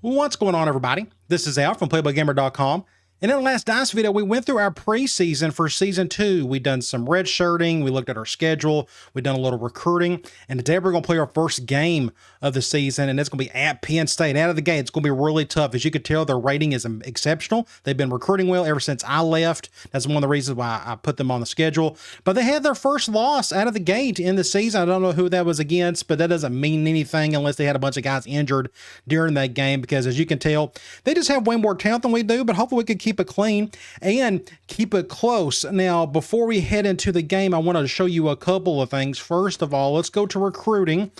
What's going on, everybody? This is Al from PlayboyGamer.com. And in the last Dynasty video, we went through our preseason for Season 2. We've done some red shirting, we looked at our schedule, we've done a little recruiting, and today we're going to play our first game of the season, and it's going to be at Penn State. Out of the gate, it's going to be really tough. As you can tell, their rating is exceptional. They've been recruiting well ever since I left. That's one of the reasons why I put them on the schedule. But they had their first loss out of the gate in the season. I don't know who that was against, but that doesn't mean anything unless they had a bunch of guys injured during that game, because as you can tell, they just have way more talent than we do, but hopefully we can keep it clean and keep it close. Now, before we head into the game, I want to show you a couple of things. First of all, let's go to recruiting.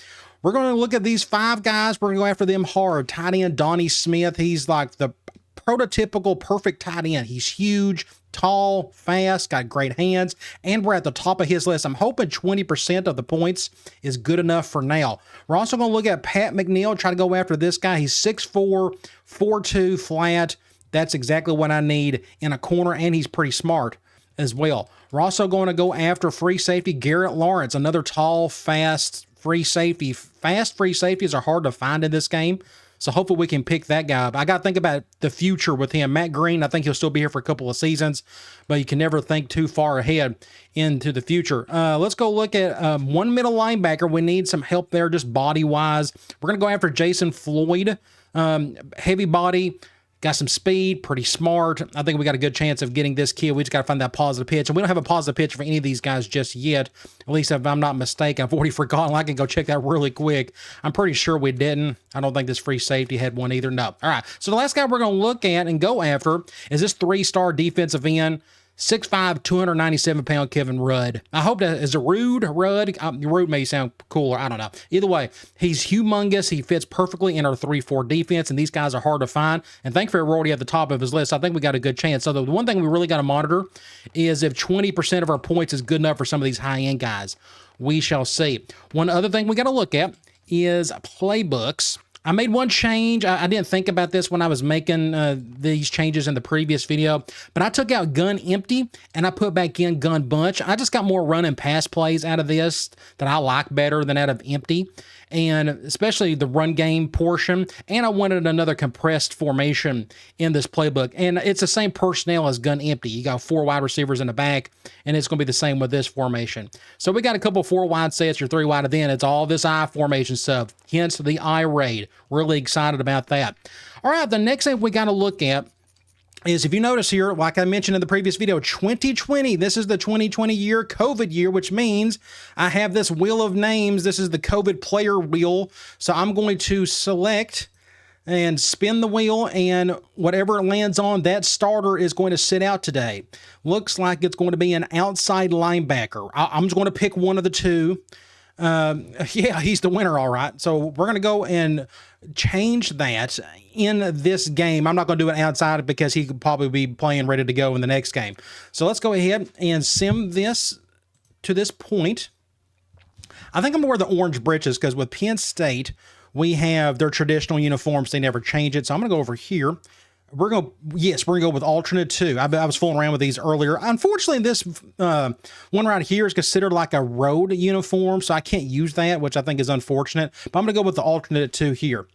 We're going to look at these 5 guys. We're going to go after them hard. Tight end Donnie Smith. He's like the prototypical perfect tight end. He's huge, tall, fast, got great hands, and we're at the top of his list. I'm hoping 20% of the points is good enough for now. We're also going to look at Pat McNeil, try to go after this guy. He's 6'4", 4'2", flat. That's exactly what I need in a corner, and he's pretty smart as well. We're also going to go after free safety Garrett Lawrence, another tall, fast free safety. Fast free safeties are hard to find in this game, so hopefully we can pick that guy up. I got to think about the future with him. Matt Green, I think he'll still be here for a couple of seasons, but you can never think too far ahead into the future. Let's go look at one middle linebacker. We need some help there just body-wise. We're going to go after Jason Floyd, heavy body, got some speed, pretty smart. I think we got a good chance of getting this kid. We just got to find that positive pitch. And we don't have a positive pitch for any of these guys just yet. At least if I'm not mistaken. I've already forgotten. I can go check that really quick. I'm pretty sure we didn't. I don't think this free safety had one either. No. All right. So the last guy we're going to look at and go after is this 3-star defensive end, 6'5", 297-pound Kevin Rudd. I hope that is a Rudd. Rudd may sound cooler. I don't know. Either way, he's humongous. He fits perfectly in our 3-4 defense, and these guys are hard to find. And thankfully, we're already at the top of his list. I think we got a good chance. So the one thing we really got to monitor is if 20% of our points is good enough for some of these high-end guys. We shall see. One other thing we got to look at is playbooks. I made one change. I didn't think about this when I was making these changes in the previous video, but I took out gun empty and I put back in gun bunch. I just got more run and pass plays out of this that I like better than out of empty, and especially the run game portion. And I wanted another compressed formation in this playbook. And it's the same personnel as gun empty. You got 4 wide receivers in the back, and it's going to be the same with this formation. So we got a couple 4 wide sets or 3 wide, and then it's all this I formation stuff, hence the I raid. Really excited about that. All right, the next thing we got to look at is, if you notice here, like I mentioned in the previous video, 2020, this is the 2020 year, COVID year, which means I have this wheel of names. This is the COVID player wheel. So I'm going to select and spin the wheel, and whatever it lands on, that starter is going to sit out today. Looks like it's going to be an outside linebacker. I'm just going to pick one of the two. Yeah, he's the winner, all right. So we're going to go and change that in this game. I'm not going to do it outside because he could probably be playing ready to go in the next game. So let's go ahead and sim this to this point. I think I'm going to wear the orange breeches because with Penn State, we have their traditional uniforms. They never change it. So I'm going to go over here. We're going to go with alternate 2. I was fooling around with these earlier. Unfortunately, this one right here is considered like a road uniform, so I can't use that, which I think is unfortunate. But I'm going to go with the alternate 2 here.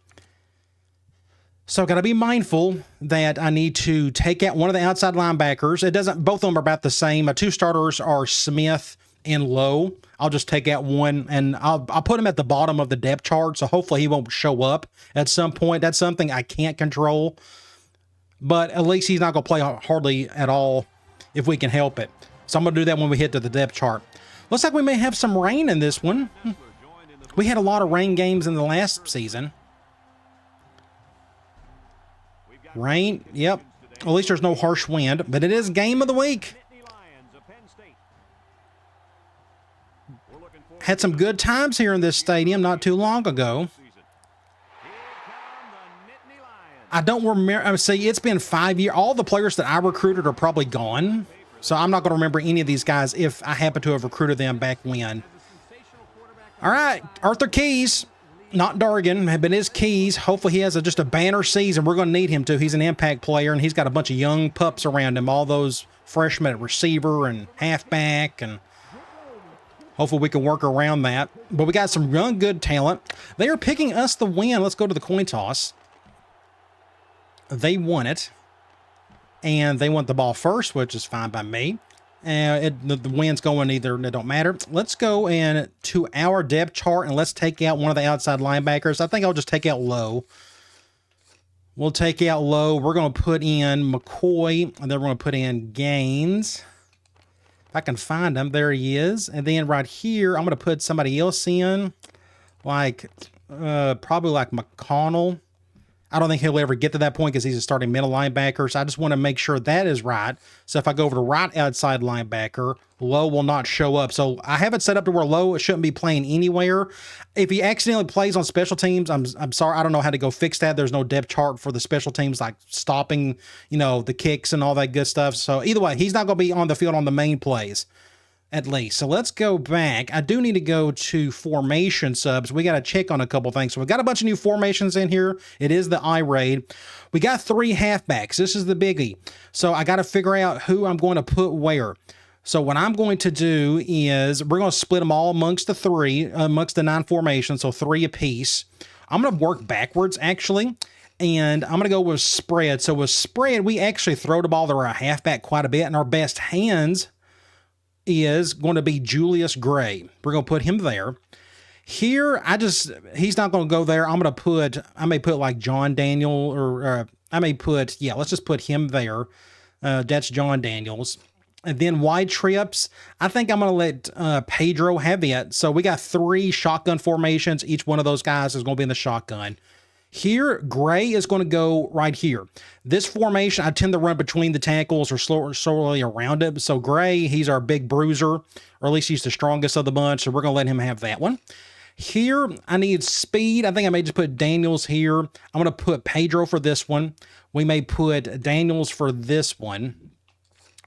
So I've got to be mindful that I need to take out one of the outside linebackers. Both of them are about the same. My 2 starters are Smith and Lowe. I'll just take out one, and I'll put him at the bottom of the depth chart, so hopefully he won't show up at some point. That's something I can't control. But at least he's not going to play hardly at all if we can help it. So I'm going to do that when we hit to the depth chart. Looks like we may have some rain in this one. We had a lot of rain games in the last season. Rain, yep. Well, at least there's no harsh wind, but it is game of the week. Had some good times here in this stadium not too long ago. I don't remember. See, it's been 5 years. All the players that I recruited are probably gone. So I'm not going to remember any of these guys if I happen to have recruited them back when. All right, Arthur Keys. Not Dargan, but his Keys. Hopefully he has just a banner season. We're going to need him to. He's an impact player, and he's got a bunch of young pups around him. All those freshmen at receiver and halfback, and hopefully we can work around that. But we got some young, good talent. They are picking us the win. Let's go to the coin toss. they want it, and they want the ball first, which is fine by me. The wind's going either, it don't matter. Let's go in to our depth chart, and let's take out one of the outside linebackers. I think I'll just take out Lowe. We'll take out Lowe. We're going to put in McCoy, and then we're going to put in Gaines. If I can find him, there he is. And then right here, I'm going to put somebody else in, like probably like McConnell. I don't think he'll ever get to that point because he's a starting middle linebacker. So I just want to make sure that is right. So if I go over to right outside linebacker, Lowe will not show up. So I have it set up to where Lowe shouldn't be playing anywhere. If he accidentally plays on special teams, I'm sorry. I don't know how to go fix that. There's no depth chart for the special teams, like stopping, the kicks and all that good stuff. So either way, he's not going to be on the field on the main plays. At least. So let's go back. I do need to go to formation subs. We got to check on a couple things. So we've got a bunch of new formations in here. It is the I-Raid. We got 3 halfbacks. This is the biggie. So I got to figure out who I'm going to put where. So what I'm going to do is we're going to split them all amongst the 9 formations. So 3 apiece. I'm going to work backwards actually. And I'm going to go with spread. So with spread, we actually throw the ball to our halfback quite a bit. And our best hands is going to be Julius Gray. We're going to put him there. Here, he's not going to go there. I may put like John Daniel, or let's just put him there. That's John Daniels. And then wide trips, I think I'm going to let Pedro have it. So we got 3 shotgun formations. Each one of those guys is going to be in the shotgun. Here, Gray is going to go right here. This formation, I tend to run between the tackles or slowly around it. So Gray, he's our big bruiser, or at least he's the strongest of the bunch. So we're going to let him have that one. Here, I need speed. I think I may just put Daniels here. I'm going to put Pedro for this one. We may put Daniels for this one.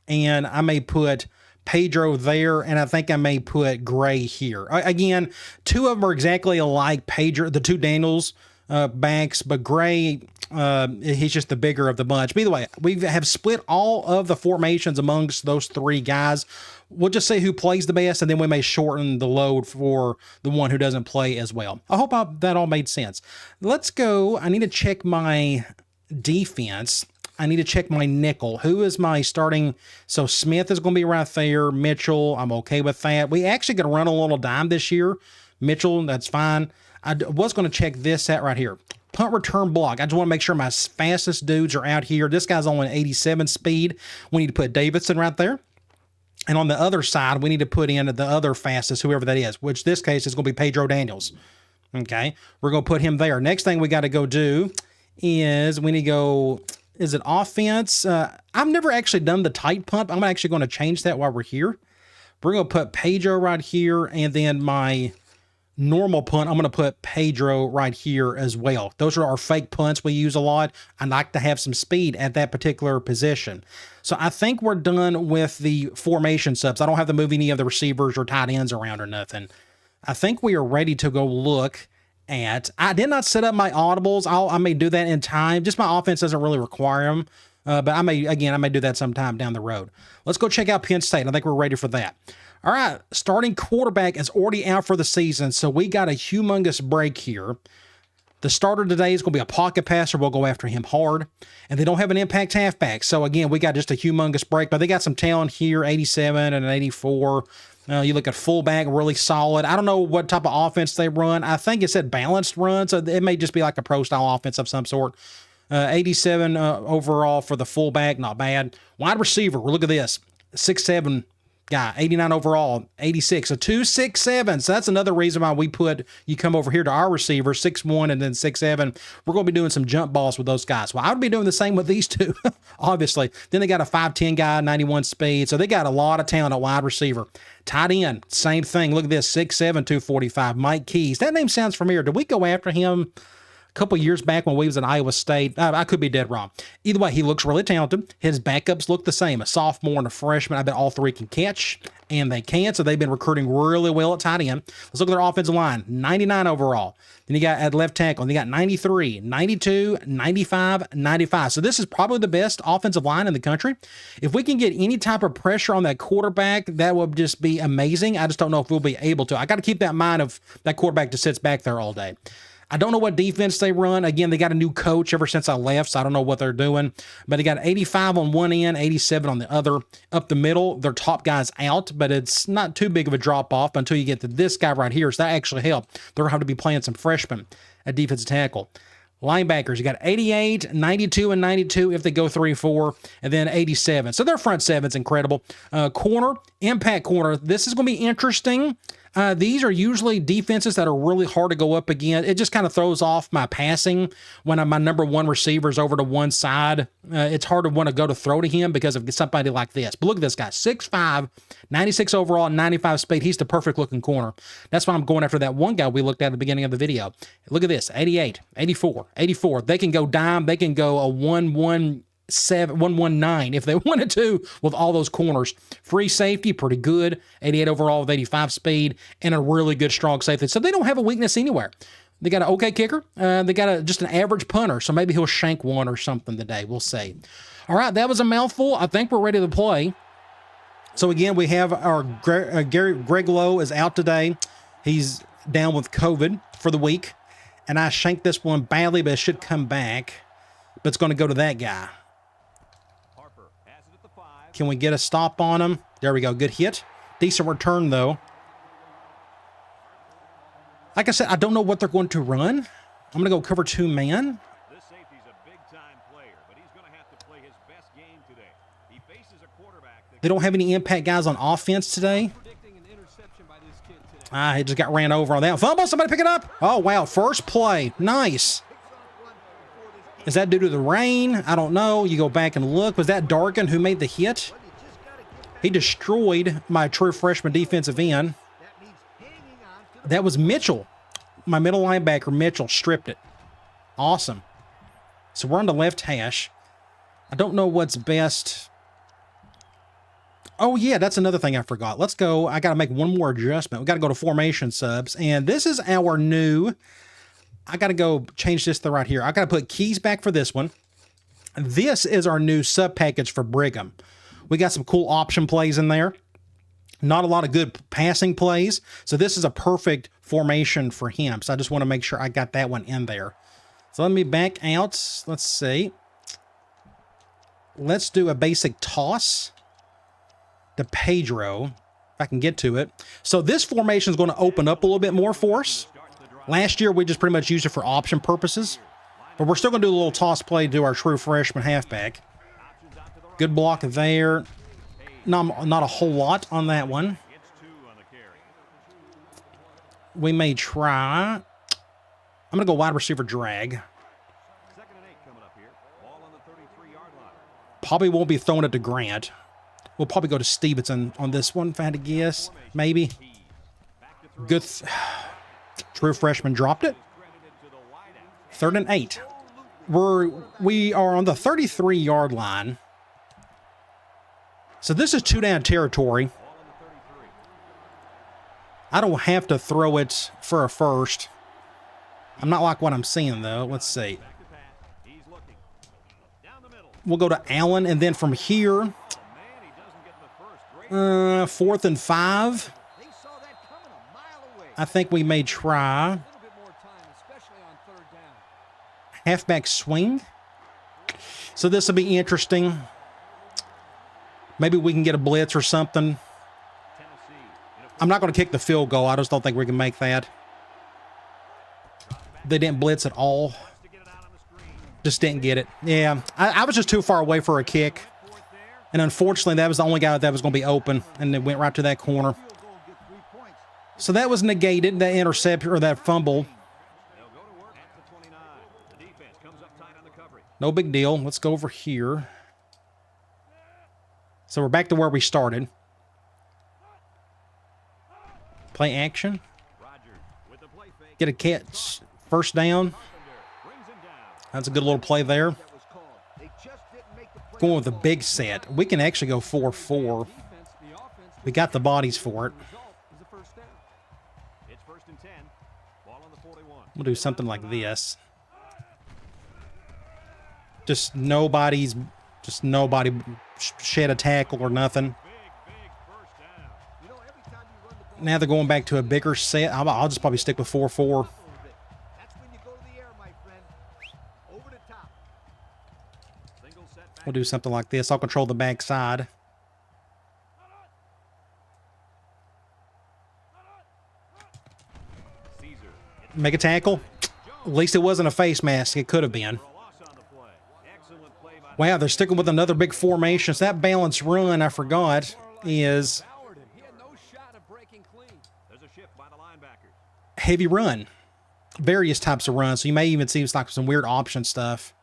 And I may put Pedro there, and I think I may put Gray here. Again, 2 of them are exactly alike. Pedro, the 2 Daniels backs, but Gray, he's just the bigger of the bunch. But either way, we have split all of the formations amongst those 3 guys. We'll just say who plays the best, and then we may shorten the load for the one who doesn't play as well. I hope that all made sense. Let's go. I need to check my defense. I need to check my nickel. Who is my starting? So Smith is going to be right there. Mitchell, I'm okay with that. We actually going to run a little dime this year. Mitchell, that's fine. I was going to check this out right here. Punt return block. I just want to make sure my fastest dudes are out here. This guy's only 87 speed. We need to put Davidson right there. And on the other side, we need to put in the other fastest, whoever that is, which this case is going to be Pedro Daniels. Okay. We're going to put him there. Next thing we got to go do is we need to go, is it offense? I've never actually done the tight punt. I'm actually going to change that while we're here. We're going to put Pedro right here, and then my normal punt, I'm going to put Pedro right here as well. Those are our fake punts we use a lot. I like to have some speed at that particular position. So I think we're done with the formation subs. I don't have to move any of the receivers or tight ends around or nothing. I think we are ready to go look at, I did not set up my audibles. I may do that in time. Just my offense doesn't really require them. But I may do that sometime down the road. Let's go check out Penn State. I think we're ready for that. All right, starting quarterback is already out for the season, so we got a humongous break here. The starter today is going to be a pocket passer. We'll go after him hard. And they don't have an impact halfback. So, again, we got just a humongous break, but they got some talent here, 87 and an 84. You look at fullback, really solid. I don't know what type of offense they run. I think it said balanced run, so it may just be like a pro-style offense of some sort. 87 overall for the fullback, not bad. Wide receiver, look at this, 6'7", guy, 89 overall, 86, so 267. So that's another reason why you come over here to our receiver, 6'1" and then 6'7". We're going to be doing some jump balls with those guys. Well, I would be doing the same with these 2, obviously. Then they got a 5'10" guy, 91 speed. So they got a lot of talent at wide receiver. Tight end, same thing. Look at this, 6'7", 245. Mike Keys. That name sounds familiar. Did we go after him a couple years back when we was in Iowa State? I could be dead wrong. Either way, he looks really talented. His backups look the same. A sophomore and a freshman. I bet all 3 can catch, and they can. So they've been recruiting really well at tight end. Let's look at their offensive line. 99 overall. Then you got at left tackle. Then you got 93, 92, 95, 95. So this is probably the best offensive line in the country. If we can get any type of pressure on that quarterback, that would just be amazing. I just don't know if we'll be able to. I got to keep that in mind of that quarterback just sits back there all day. I don't know what defense they run. Again, they got a new coach ever since I left, so I don't know what they're doing. But they got 85 on one end, 87 on the other. Up the middle, their top guy's out, but it's not too big of a drop-off until you get to this guy right here, so that actually helped. They're going to have to be playing some freshmen at defensive tackle. Linebackers, you got 88, 92, and 92 if they go 3-4, and then 87. So their front seven's incredible. Corner, impact corner. This is going to be interesting. These are usually defenses that are really hard to go up against. It just kind of throws off my passing when my number one receiver is over to one side. It's hard to want to go to throw to him because of somebody like this. But look at this guy, 6'5", 96 overall, 95 speed. He's the perfect looking corner. That's why I'm going after that one guy we looked at the beginning of the video. Look at this, 88, 84, 84. They can go dime. They can go a 1-1-7, 119 if they wanted to with all those corners. Free safety, pretty good. 88 overall with 85 speed and a really good strong safety. So they don't have a weakness anywhere. They got an okay kicker. They got just an average punter. So maybe he'll shank one or something today. We'll see. All right, that was a mouthful. I think we're ready to play. So again, we have our Greg Lowe is out today. He's down with COVID for the week. And I shanked this one badly, but it should come back. But it's going to go to that guy. Can we get a stop on him? There we go. Good hit. Decent return, though. Like I said, I don't know what they're going to run. I'm going to go cover 2 man. This safety's a big-time player, but he's going to have to play his best game today. He faces a quarterback that They don't have any impact guys on offense today. He just got ran over on that. Fumble, somebody pick it up. Oh, wow. First play. Nice. Is that due to the rain? I don't know. You go back and look. Was that Dargan who made the hit? He destroyed my true freshman defensive end. That was Mitchell. My middle linebacker, Mitchell, stripped it. Awesome. So we're on the left hash. I don't know what's best. Oh, yeah, that's another thing I forgot. Let's go. I got to make one more adjustment. We got to go to formation subs. And this is our new... I got to go change this to right here. I got to put keys back for this one. This is our new sub package for Brigham. We got some cool option plays in there. Not a lot of good passing plays. So this is a perfect formation for him. So I just want to make sure I got that one in there. So let me back out. Let's see. Let's do a basic toss to Pedro, if I can get to it. So this formation is going to open up a little bit more for us. Last year, we just pretty much used it for option purposes. But we're still going to do a little toss play to our true freshman halfback. Good block there. Not a whole lot on that one. We may try. I'm going to go wide receiver drag. Probably won't be throwing it to Grant. We'll probably go to Stevenson on this one, if I had to guess. Maybe. Good. True freshman dropped it. 3rd and 8. We are on the 33-yard line. So this is 2-down territory. I don't have to throw it for a first. I'm not like what I'm seeing, though. Let's see. We'll go to Allen, and then from here, 4th and 5. I think we may try halfback swing. So this will be interesting. Maybe we can get a blitz or something. I'm not going to kick the field goal. I just don't think we can make that. They didn't blitz at all. Just didn't get it. Yeah, I was just too far away for a kick. And unfortunately, that was the only guy that was going to be open. And it went right to that corner. So that was negated, that interception or that fumble. No big deal. Let's go over here. So we're back to where we started. Play action. Get a catch. First down. That's a good little play there. Going with a big set. We can actually go 4-4. We got the bodies for it. We'll do something like this. Just nobody shed a tackle or nothing. Now they're going back to a bigger set. I'll just probably stick with 4-4. We'll do something like this. I'll control the backside. Make a tackle. At least it wasn't a face mask. It could have been. Wow, they're sticking with another big formation. So that balanced run, I forgot, is heavy run. Various types of runs. So you may even see it's like some weird option stuff.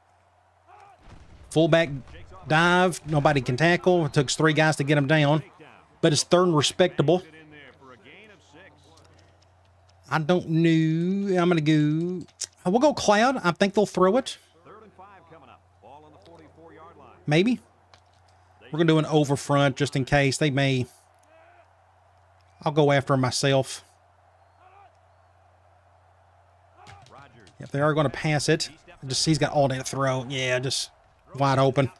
Fullback dive. Nobody can tackle. It took 3 guys to get him down. But it's third and respectable. I don't know. I'm going to go... We'll go Cloud. I think they'll throw it. Maybe. We're going to do an over front just in case. They may... I'll go after him myself. If they are going to pass it, he's got all day to throw. Yeah, just wide open.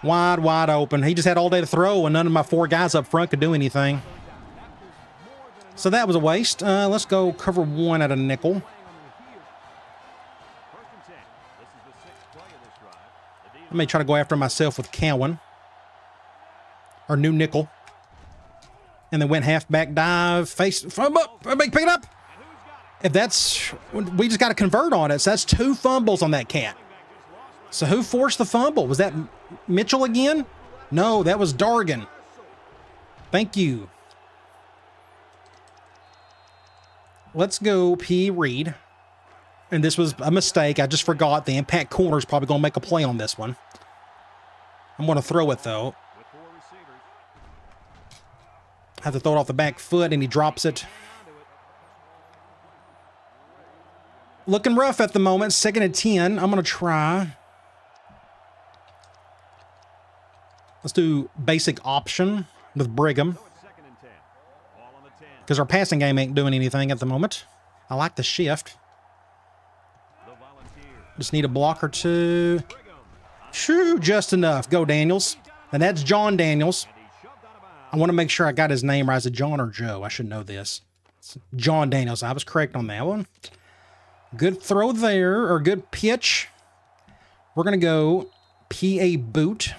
Wide open. He just had all day to throw, and none of my 4 guys up front could do anything. So that was a waste. Let's go cover 1 at a nickel. I may try to go after myself with Cowan. Our new nickel. And then went halfback dive. Face from up. Pick it up. If that's... We just got to convert on it. So that's 2 fumbles on that cat. So who forced the fumble? Was that Mitchell again? No, that was Dargan. Thank you. Let's go P. Reed. And this was a mistake. I just forgot. The impact corner is probably going to make a play on this one. I'm going to throw it, though. I have to throw it off the back foot, and he drops it. Looking rough at the moment. 2nd and 10. I'm going to try. Let's do basic option with Brigham. Because our passing game ain't doing anything at the moment. I like the shift. Just need a block or 2. Shoo, just enough. Go, Daniels. And that's John Daniels. I want to make sure I got his name right. Is it John or Joe? I should know this. It's John Daniels. I was correct on that one. Good throw there, or good pitch. We're going to go PA boot.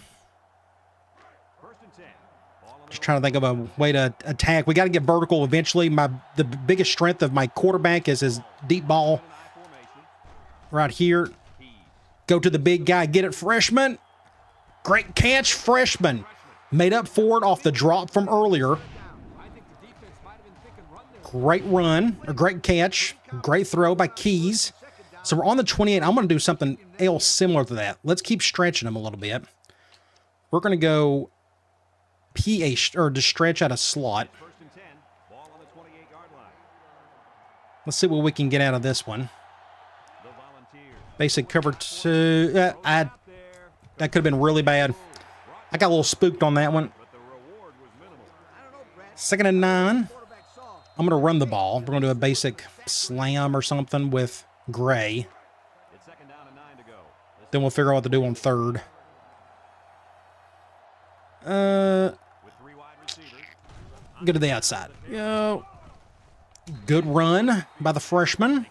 Just trying to think of a way to attack. We got to get vertical eventually. The biggest strength of my quarterback is his deep ball. Right here. Go to the big guy. Get it, freshman. Great catch, freshman. Made up for it off the drop from earlier. Great run, or great catch. Great throw by Keys. So we're on the 28. I'm going to do something else similar to that. Let's keep stretching them a little bit. We're going to go PA, or just stretch out a slot. Let's see what we can get out of this one. Basic cover 2. That could have been really bad. I got a little spooked on that one. 2nd and 9. I'm going to run the ball. We're going to do a basic slam or something with Gray. Then we'll figure out what to do on 3rd. Go to the outside. Yo. Good run by the freshman.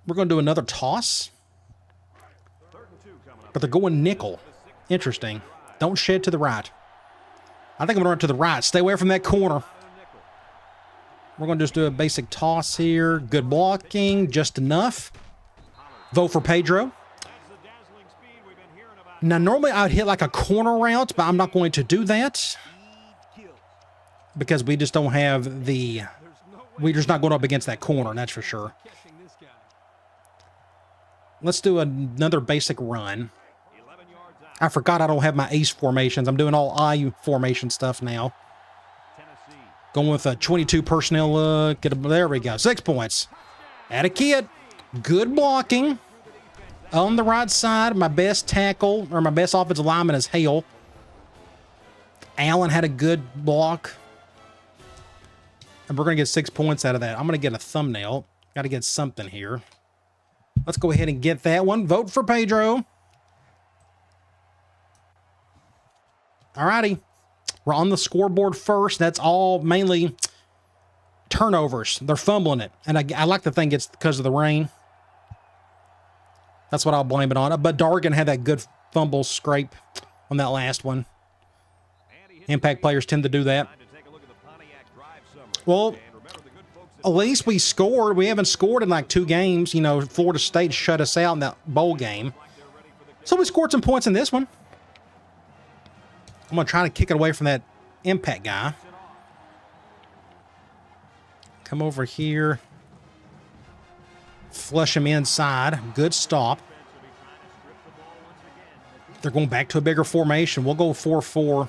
We're going to do another toss. But they're going nickel. Interesting. Don't shed to the right. I think I'm going to run to the right. Stay away from that corner. We're going to just do a basic toss here. Good blocking. Just enough. Vote for Pedro. Now, normally I would hit like a corner route, but I'm not going to do that. Because we just don't have the... We're just not going up against that corner, that's for sure. Let's do another basic run. I forgot I don't have my ace formations. I'm doing all I formation stuff now. Going with a 22 personnel look. There we go. 6 points. Add a kid. Good blocking. On the right side, my best tackle, or my best offensive lineman is Hale. Allen had a good block. And we're going to get 6 points out of that. I'm going to get a thumbnail. Got to get something here. Let's go ahead and get that one. Vote for Pedro. Alrighty. We're on the scoreboard first. That's all mainly turnovers. They're fumbling it. And I like to think it's because of the rain. That's what I'll blame it on. But Dargan had that good fumble scrape on that last one. Impact players tend to do that. Well, at least we scored. We haven't scored in like 2 games. You know, Florida State shut us out in that bowl game. So we scored some points in this one. I'm going to try to kick it away from that impact guy. Come over here. Flush him inside. Good stop. They're going back to a bigger formation. We'll go 4-4.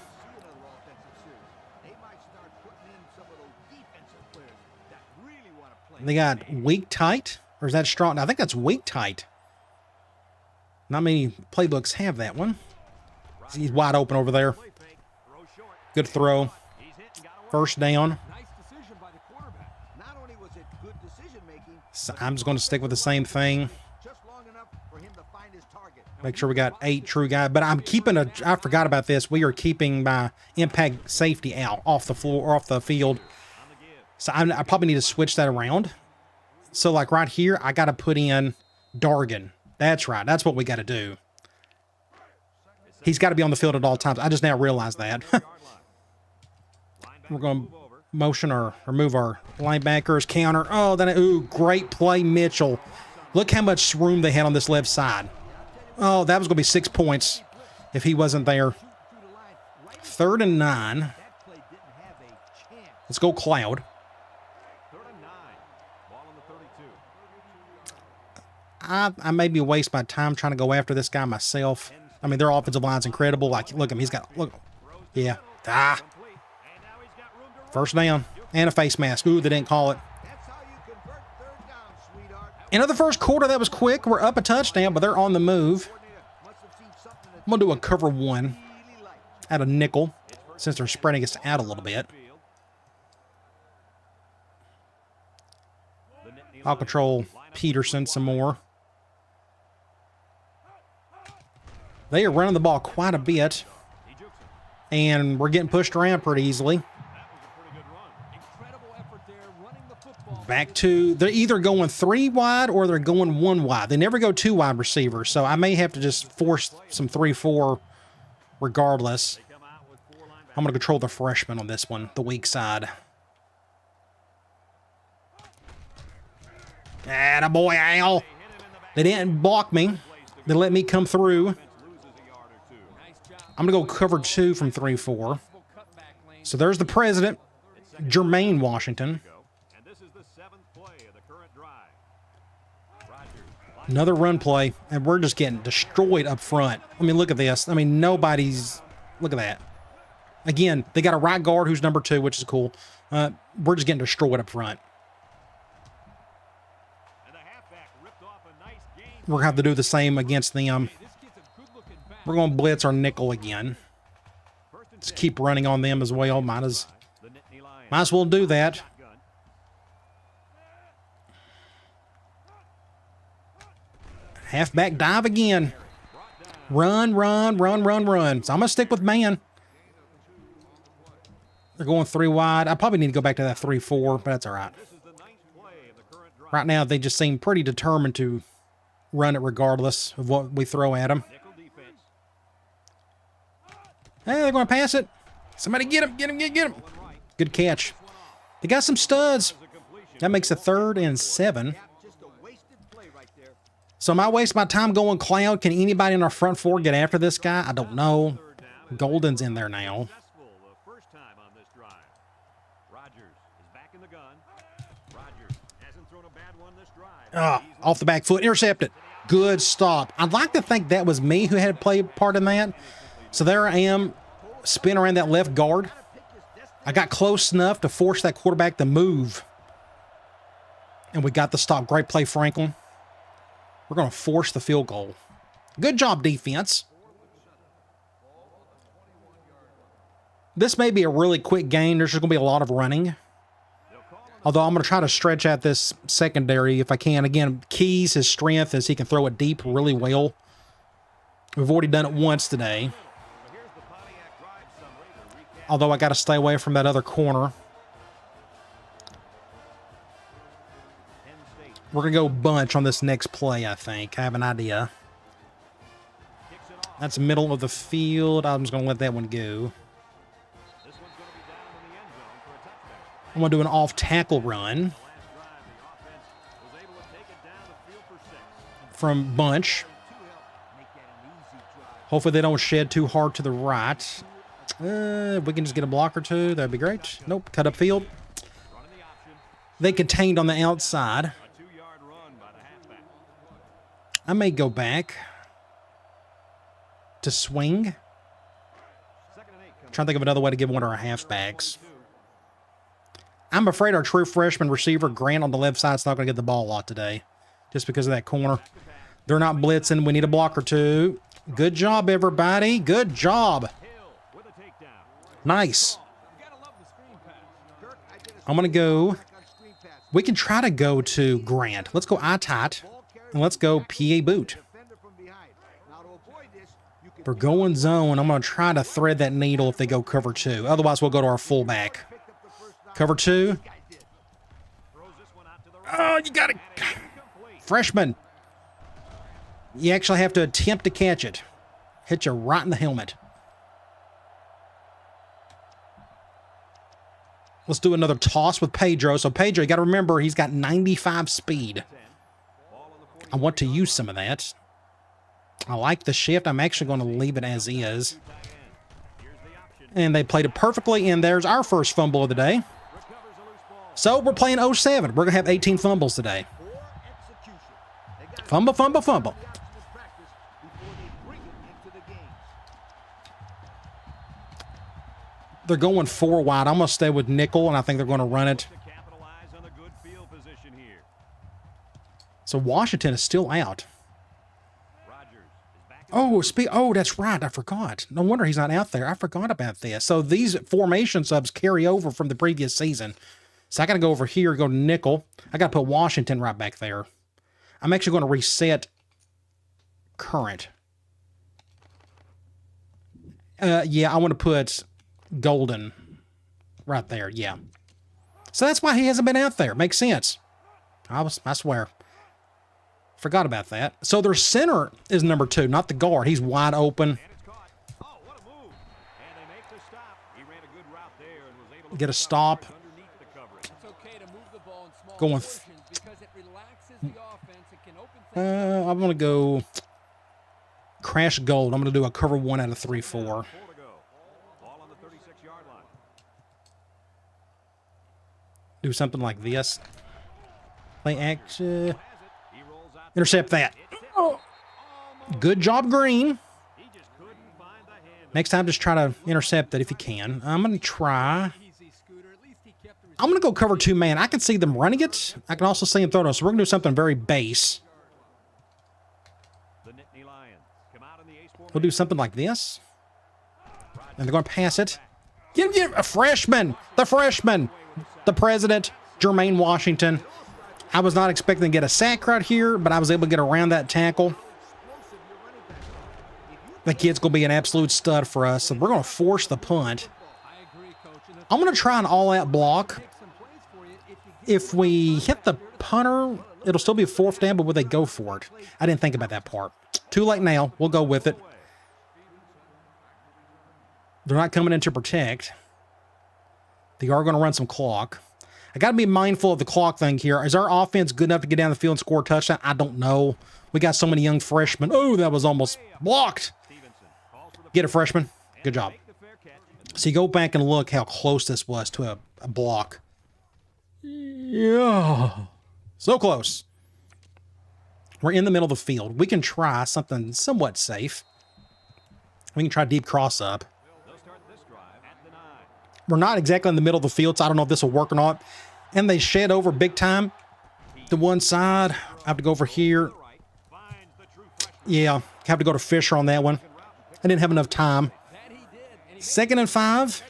They got weak tight, or is that strong? I think that's weak tight. Not many playbooks have that one. He's wide open over there. Good throw. First down. So I'm just going to stick with the same thing. Make sure we got 8 true guys. But I'm keeping I forgot about this. We are keeping my impact safety out, off the floor, or off the field. So I probably need to switch that around. So like right here, I got to put in Dargan. That's right. That's what we got to do. He's got to be on the field at all times. I just now realized that. We're going to motion or move our linebackers, counter. Oh, then, ooh, great play, Mitchell. Look how much room they had on this left side. Oh, that was going to be 6 points if he wasn't there. 3rd and 9. Let's go Cloud. I maybe waste my time trying to go after this guy myself. I mean, their offensive line's incredible. Like, look at him. He's got, look. Yeah. Ah. First down. And a face mask. Ooh, they didn't call it. End of the first quarter, that was quick. We're up a touchdown, but they're on the move. I'm going to do a cover 1 at a nickel since they're spreading us out a little bit. I'll control Peterson some more. They are running the ball quite a bit, and we're getting pushed around pretty easily. Back to, they're either going 3 wide or they're going 1 wide. They never go 2 wide receivers, so I may have to just force some 3-4 regardless. I'm going to control the freshman on this one, the weak side. Attaboy, Al. They didn't block me. They let me come through. I'm going to go cover 2 from 3-4. So there's the president, Jermaine Washington. Another run play, and we're just getting destroyed up front. I mean, look at this. I mean, nobody's... Look at that. Again, they got a right guard who's number 2, which is cool. We're just getting destroyed up front. We're going to have to do the same against them. We're going to blitz our nickel again. Let's keep running on them as well. Might as well do that. Halfback dive again. Run, run, run, run, run. So I'm going to stick with man. They're going 3 wide. I probably need to go back to that 3-4, but that's all right. Right now, they just seem pretty determined to run it regardless of what we throw at them. Hey, they're going to pass it. Somebody get him, get him, get him. Good catch. They got some studs. That makes a 3rd and 7. So am I wasting my time going Cloud? Can anybody in our front 4 get after this guy? I don't know. Golden's in there now. Off the back foot, intercepted. Good stop. I'd like to think that was me who had played part in that. So there I am, spin around that left guard. I got close enough to force that quarterback to move. And we got the stop. Great play, Franklin. We're going to force the field goal. Good job, defense. This may be a really quick game. There's just going to be a lot of running. Although I'm going to try to stretch out this secondary if I can. Again, Keys, his strength is he can throw it deep really well. We've already done it once today. Although I got to stay away from that other corner. We're going to go bunch on this next play, I think. I have an idea. That's middle of the field. I'm just going to let that one go. I'm going to do an off-tackle run from bunch. Hopefully they don't shed too hard to the right. If we can just get a block or two, that'd be great. Nope, cut up field. They contained on the outside. I may go back to swing. I'm trying to think of another way to give one of our halfbacks. I'm afraid our true freshman receiver, Grant, on the left side, is not going to get the ball a lot today. Just because of that corner. They're not blitzing. We need a block or two. Good job, everybody. Good job. Nice. I'm going to go. We can try to go to Grant. Let's go eye tight. And let's go PA boot. If we're going zone, I'm going to try to thread that needle if they go cover 2. Otherwise, we'll go to our fullback. Cover 2. Oh, you got it. Freshman. You actually have to attempt to catch it. Hit you right in the helmet. Let's do another toss with Pedro. So Pedro, you got to remember, he's got 95 speed. I want to use some of that. I like the shift. I'm actually going to leave it as is. And they played it perfectly, and there's our first fumble of the day. So we're playing 07. We're going to have 18 fumbles today. Fumble, fumble, fumble. They're going 4 wide. I'm going to stay with nickel, and I think they're going to run it. So Washington is still out. Oh, that's right. I forgot. No wonder he's not out there. I forgot about this. So these formation subs carry over from the previous season. So I got to go over here, go to nickel. I got to put Washington right back there. I'm actually going to reset current. Yeah, I want to put Golden right there. Yeah. So that's why he hasn't been out there. Makes sense. I swear. Forgot about that. So their center is number 2, not the guard. He's wide open. Get a stop. Going. I'm going to go crash gold. I'm going to do a cover 1 out of 3-4. Do something like this. Play action. Intercept that. Good job, Green. Next time, just try to intercept it if you can. I'm going to try. I'm going to go cover 2 man. I can see them running it. I can also see them throwing it. So we're going to do something very base. We'll do something like this. And they're going to pass it. Get a freshman. The freshman. The president, Jermaine Washington. I was not expecting to get a sack right here, but I was able to get around that tackle. The kid's going to be an absolute stud for us, so we're going to force the punt. I'm going to try an all-out block. If we hit the punter, it'll still be a 4th down, but would they go for it? I didn't think about that part. Too late now. We'll go with it. They're not coming in to protect. They are going to run some clock. I got to be mindful of the clock thing here. Is our offense good enough to get down the field and score a touchdown? I don't know. We got so many young freshmen. Oh, that was almost blocked. Get a freshman. Good job. So you go back and look how close this was to a block. Yeah. So close. We're in the middle of the field. We can try something somewhat safe. We can try deep cross up. We're not exactly in the middle of the field, so I don't know if this will work or not. And they shed over big time to one side. I have to go over here. Yeah, have to go to Fisher on that one. I didn't have enough time. 2nd and 5.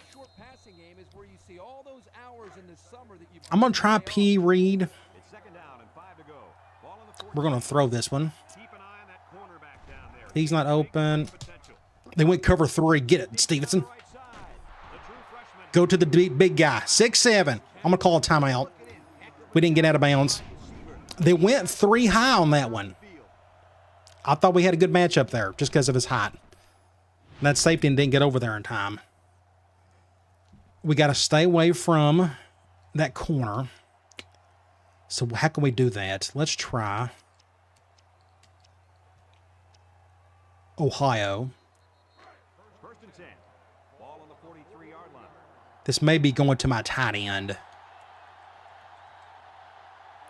I'm going to try P. Reed. We're going to throw this one. He's not open. They went cover 3. Get it, Stevenson. Go to the big guy. 6'7". I'm going to call a timeout. We didn't get out of bounds. They went 3 high on that one. I thought we had a good matchup there just because of his height. That safety didn't get over there in time. We got to stay away from that corner. So how can we do that? Let's try Ohio. First and 10. Ball on the 43-yard line. This may be going to my tight end.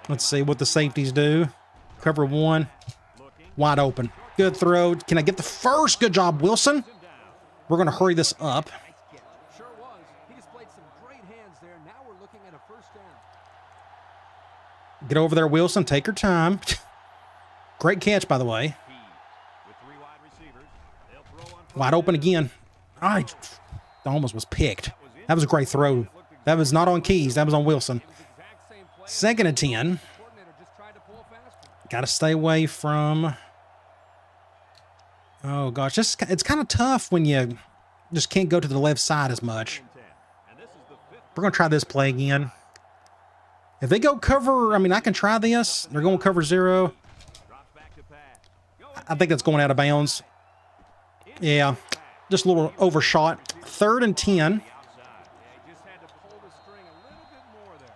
Let's see what the safeties do. Cover 1. Wide open. Good throw. Can I get the first? Good job, Wilson. We're going to hurry this up. Sure was. He displayed some great hands there. Now we're looking at a first down. Get over there, Wilson. Take your time. Great catch, by the way. With 3 wide receivers. They'll throw on Wide open again. I almost was picked. That was a great throw. That was not on Keys. That was on Wilson. Exact same play. Second and 10. Coordinator just tried to pull faster. Got to stay away from... Oh, gosh. It's kind of tough when you just can't go to the left side as much. And this is the 5th. We're going to try this play again. If they go cover... I mean, I can try this. They're going cover 0. Drops back to pass. I think that's going out of bounds. Yeah. Just a little overshot. 3rd and 10. Yeah, he just had to pull the string a little bit more there.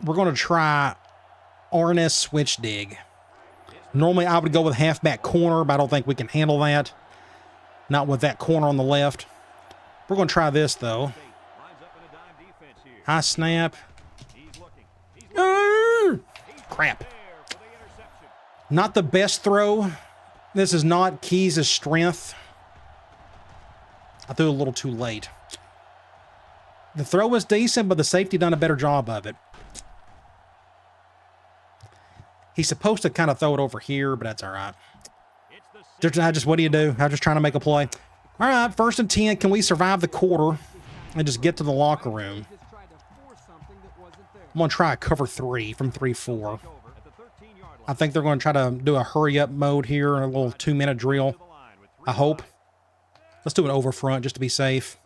We're going to try Arness switch dig. Normally, I would go with halfback corner, but I don't think we can handle that. Not with that corner on the left. We're going to try this, though. Lines up in a dime defense here. High snap. He's looking. He's Crap. there for the interception. Not the best throw. This is not Keys' strength. I threw a little too late. The throw was decent, but the safety done a better job of it. He's supposed to kind of throw it over here, but that's all right. It's the Just what do you do? I'm just trying to make a play. All right, 1st and 10. Can we survive the quarter and just get to the locker room? Just tried to force something that wasn't there. I'm going to try a cover 3 from 3-4. over at the 13-yard line. I think they're going to try to do a hurry-up mode here, a little 2-minute drill. To the line with 3 I hope. Let's do an over front just to be safe.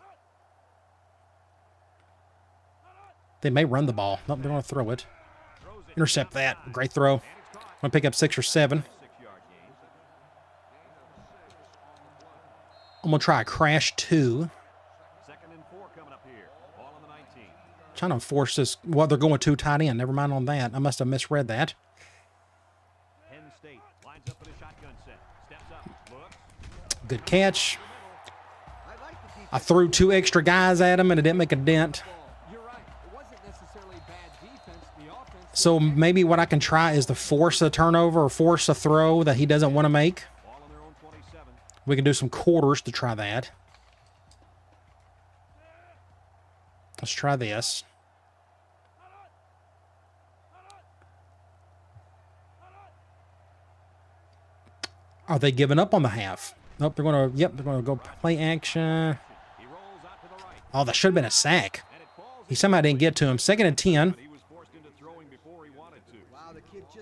They may run the ball. Nope, they're going to throw it. Intercept that. Great throw. I'm going to pick up 6 or 7. 6-yard gain. I'm going to try a crash 2. 2nd and 4 coming up here. Ball on the 19. Trying to force this. Well, they're going too tight end. Never mind on that. I must have misread that. Penn State lines up in a shotgun set. Steps up. Looks. Good catch. I threw 2 extra guys at him, and it didn't make a dent. You're right. It wasn't necessarily bad defense. The offense. So maybe what I can try is to force a turnover or force a throw that he doesn't want to make. Ball on their own 27. We can do some quarters to try that. Let's try this. Are they giving up on the half? Nope, they're going to, they're going to go play action. He rolls out to the right. Oh, that should have been a sack. And it falls. He somehow didn't get to him. 2nd and 10. But he was forced into throwing before he wanted to.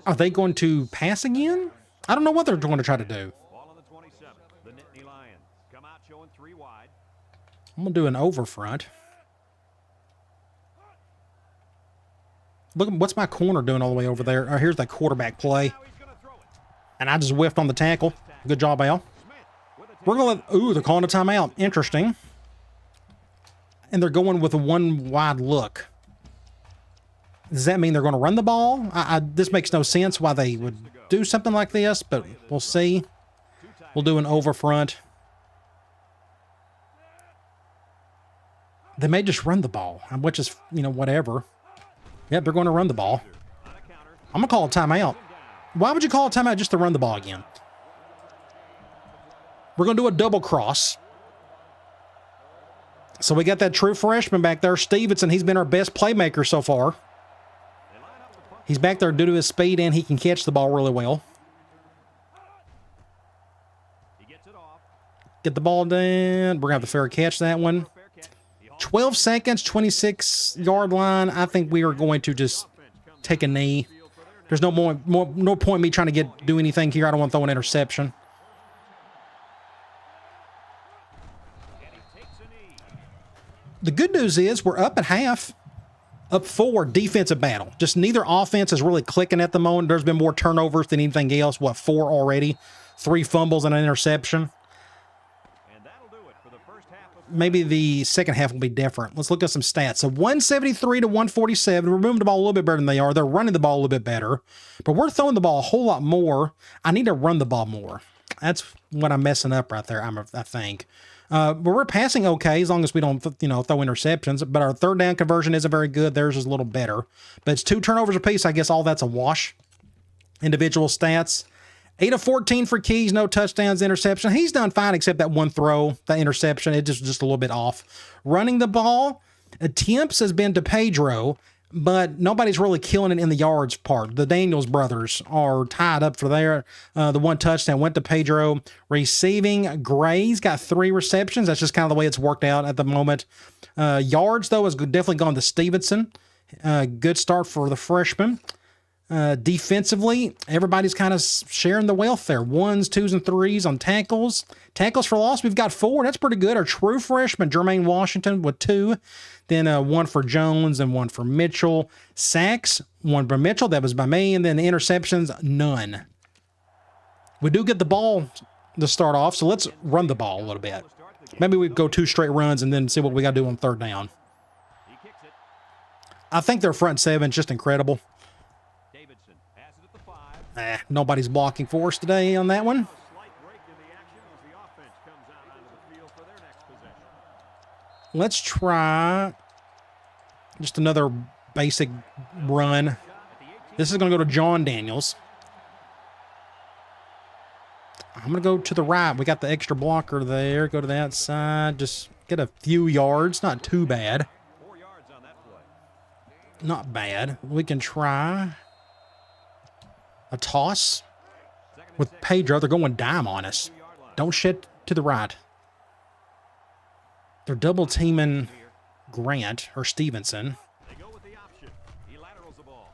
Are they going to pass again? I don't know what they're going to try to do. Ball on the 27. The Nittany Lions come out showing 3 wide. I'm going to do an over front. Look, what's my corner doing all the way over there? Oh, here's that quarterback play. Now he's going to throw it. And I just whiffed on the tackle. Good job, Al. Smith with a We're going to let... Ooh, they're calling a timeout. Interesting. And they're going with a 1 wide look. Does that mean they're going to run the ball? This makes no sense why they would do something like this, but we'll see. We'll do an over front. They may just run the ball, which is, whatever. Yep, they're going to run the ball. on a counter. I'm going to call a timeout. Why would you call a timeout just to run the ball again? We're going to do a double cross. So we got that true freshman back there, Stevenson. He's been our best playmaker so far. They line up the punt. He's back there due to his speed, and he can catch the ball really well. He gets it off. Get the ball down. We're going to have to fair catch that one. Fair catch. He hauls 12 seconds, 26-yard line. I think we are going to just take a knee. There's no point me trying to do anything here. I don't want to throw an interception. and he takes a knee. The good news is we're up at half. Up 4, defensive battle. Just neither offense is really clicking at the moment. There's been more turnovers than anything else. What, 4 already? 3 fumbles and an interception. And that'll do it for the first half of Maybe the second half will be different. Let's look at some stats. So 173 to 147. We're moving the ball a little bit better than they are. They're running the ball a little bit better. But we're throwing the ball a whole lot more. I need to run the ball more. That's what I'm messing up right there, I think. But we're passing okay as long as we don't, throw interceptions. But our third down conversion isn't very good. Theirs is a little better. But it's 2 turnovers apiece. I guess all that's a wash. Individual stats. 8 of 14 for Keys, no touchdowns, interception. He's done fine except that one throw, that interception. It just a little bit off. Running the ball, attempts has been to Pedro, but nobody's really killing it in the yards part. The Daniels brothers are tied up for there. The one touchdown went to Pedro. Receiving, Gray's got 3 receptions. That's just kind of the way it's worked out at the moment. Yards, though, has definitely gone to Stevenson. Good start for the freshman. Defensively, everybody's kind of sharing the wealth there. 1s, 2s, and 3s on tackles. Tackles for loss, we've got 4. That's pretty good. Our true freshman, Jermaine Washington, with 2. Then 1 for Jones and 1 for Mitchell. Sacks, 1 for Mitchell. That was by me. And then the interceptions, none. We do get the ball to start off, so let's run the ball a little bit. Maybe we go 2 straight runs and then see what we got to do on third down. he kicks it. I think their front 7 is just incredible. Davidson has it at the 5. Nobody's blocking for us today on that one. A slight break in the action as the offense comes out onto the field for their next possession. Let's try just another basic run. This is going to go to John Daniels. I'm going to go to the right. We got the extra blocker there. Go to that side. Just get a few yards. Not too bad. 4 yards on that play. Not bad. We can try a toss with Pedro. They're going dime on us. Don't shit to the right. They're double teaming Grant or Stevenson. They go with the option. He laterals the ball.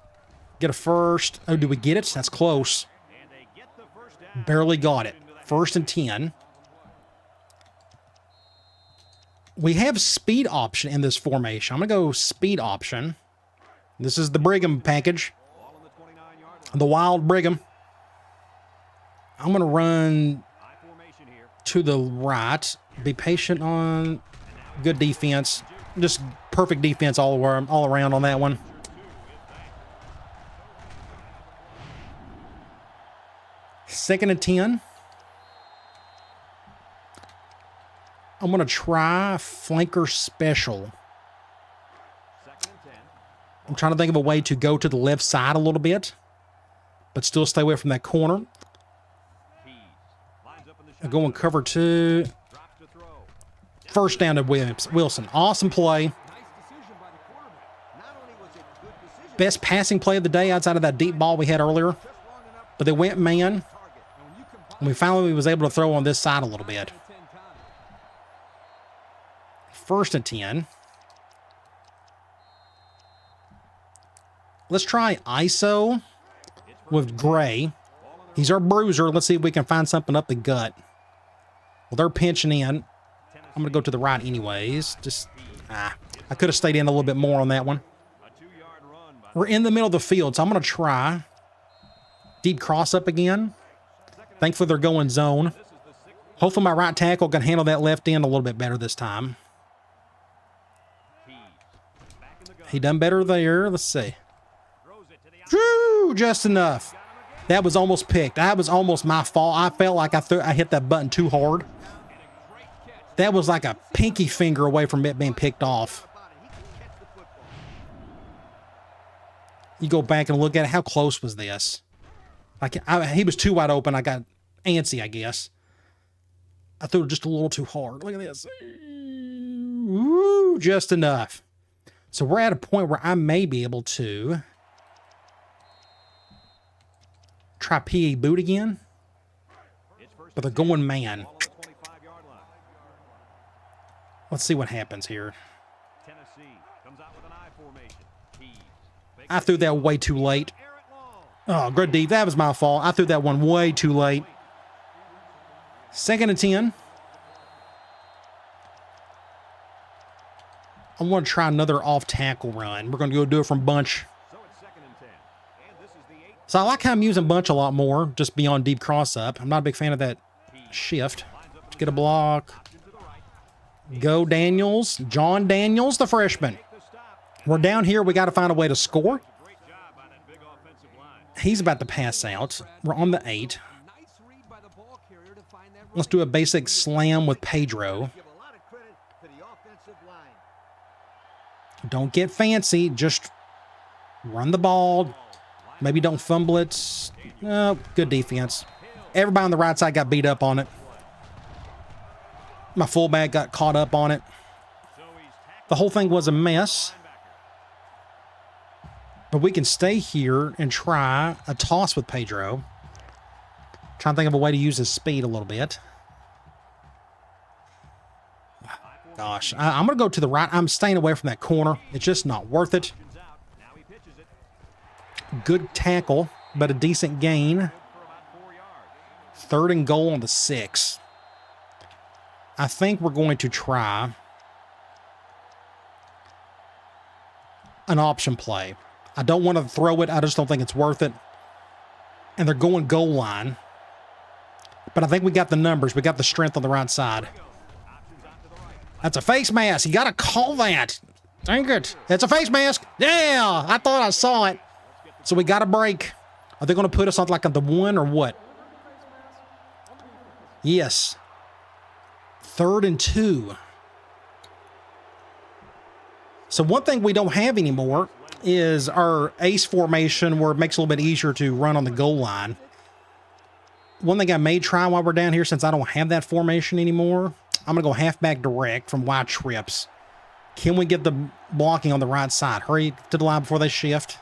Get a first. Oh, do we get it? That's close. And they get the first down. Barely got it. 1st and 10. We have speed option in this formation. I'm going to go speed option. This is the Brigham package. Ball on the 29-yard line. The Wild Brigham. I'm going to run High formation here. to the right. Be patient on good defense. Just perfect defense all around on that one. 2nd and 10. I'm going to try flanker special. 2nd and 10. I'm trying to think of a way to go to the left side a little bit, but still stay away from that corner. Keys lines up in the I shot. go and cover 2. Drops to throw. First down to Wilson. Awesome play. Nice decision by the quarterback. Not only was it a good decision, Best passing play of the day outside of that deep ball we had earlier. just long enough But they went man, target. And when you combine and we finally was able to throw on this side a little bit. 10 times, 1st and 10. Let's try ISO with Gray. He's our bruiser. Let's see if we can find something up the gut. Well, they're pinching in. I'm going to go to the right anyways. I could have stayed in a little bit more on that one. a 2-yard run by We're in the middle of the field, so I'm going to try deep cross up again. Thankfully, they're going zone. this is the 6th. Hopefully, my right tackle can handle that left end a little bit better this time. Keys back in the gun. He done better there. Let's see. Throws it to the outside. Whew, just enough. That was almost picked. That was almost my fault. I felt like I hit that button too hard. That was like a pinky finger away from it being picked off. You go back and look at it. How close was this? Like he was too wide open. I got antsy, I guess. I threw it just a little too hard. Look at this. Ooh, just enough. So we're at a point where I may be able to try PA boot again, It's first but they're going man. ball on the 25-yard line. Let's see what happens here. Tennessee comes out with an I formation. Keys. I threw that way too late. Air it long. Oh, good deep. That was my fault. I threw that one way too late. 2nd and 10. I want to try another off tackle run. We're going to go do it from bunch. So it's 2nd and 10. And this is the 8. So I like how I'm using bunch a lot more, just beyond deep cross up. I'm not a big fan of that shift. Let's get a block. Go Daniels. John Daniels, the freshman. We're down here. We got to find a way to score. Great job on that big offensive line. He's about to pass out. We're on the 8. Nice read by the ball carrier to find that Let's do a basic slam with Pedro. Give a lot of credit to the offensive line. Don't get fancy. Just run the ball. Maybe don't fumble it. Oh, good defense. Everybody on the right side got beat up on it. My fullback got caught up on it. The whole thing was a mess. But we can stay here and try a toss with Pedro. Trying to think of a way to use his speed a little bit. Gosh, I'm going to go to the right. I'm staying away from that corner. It's just not worth it. Now he pitches it. Good tackle, but a decent gain. For about 4 yards. 3rd and goal on the 6. I think we're going to try an option play. I don't want to throw it. I just don't think it's worth it. And they're going goal line. But I think we got the numbers. We got the strength on the right side. That's a face mask. You got to call that. Dang it. It's a face mask. Yeah, I thought I saw it. So we got a break. Are they going to put us on like the 1 or what? Yes. 3rd and 2. So one thing we don't have anymore is our ace formation where it makes it a little bit easier to run on the goal line. One thing I may try while we're down here, since I don't have that formation anymore, I'm going to go halfback direct from wide trips. Can we get the blocking on the right side? Hurry to the line before they shift.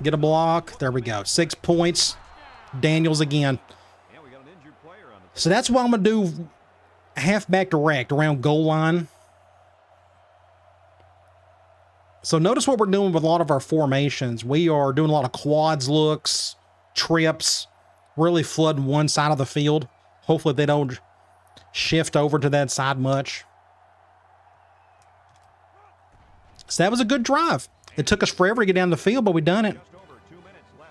Get a block. There we go. 6 points. Daniels again. Yeah, we got an injured player on the So that's what I'm going to do. Halfback direct around goal line. So notice what we're doing with a lot of our formations. We are doing a lot of quads looks, trips, really flooding one side of the field. Hopefully they don't shift over to that side much. So that was a good drive. It took us forever to get down the field, but we done it.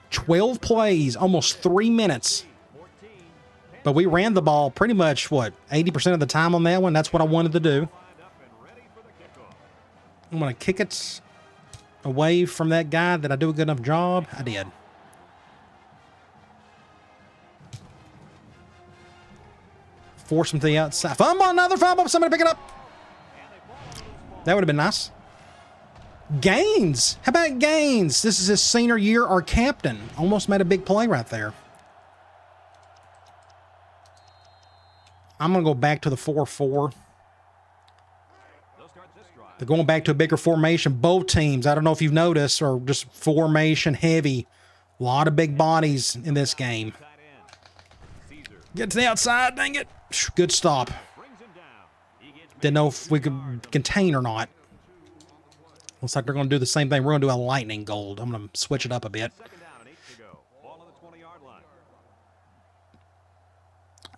12 plays, almost 3 minutes. But we ran the ball pretty much, what, 80% of the time on that one? That's what I wanted to do. I'm going to kick it away from that guy. Did I do a good enough job? I did. Force him to the outside. Fumble, another fumble. Somebody pick it up. That would have been nice. Gaines. How about Gaines? This is his senior year, our captain. Almost made a big play right there. I'm going to go back to the 4-4. They're going back to a bigger formation. Both teams, I don't know if you've noticed, are just formation heavy. A lot of big bodies in this game. Get to the outside, dang it. Good stop. Didn't know if we could contain or not. Looks like they're going to do the same thing. We're going to do a lightning gold. I'm going to switch it up a bit.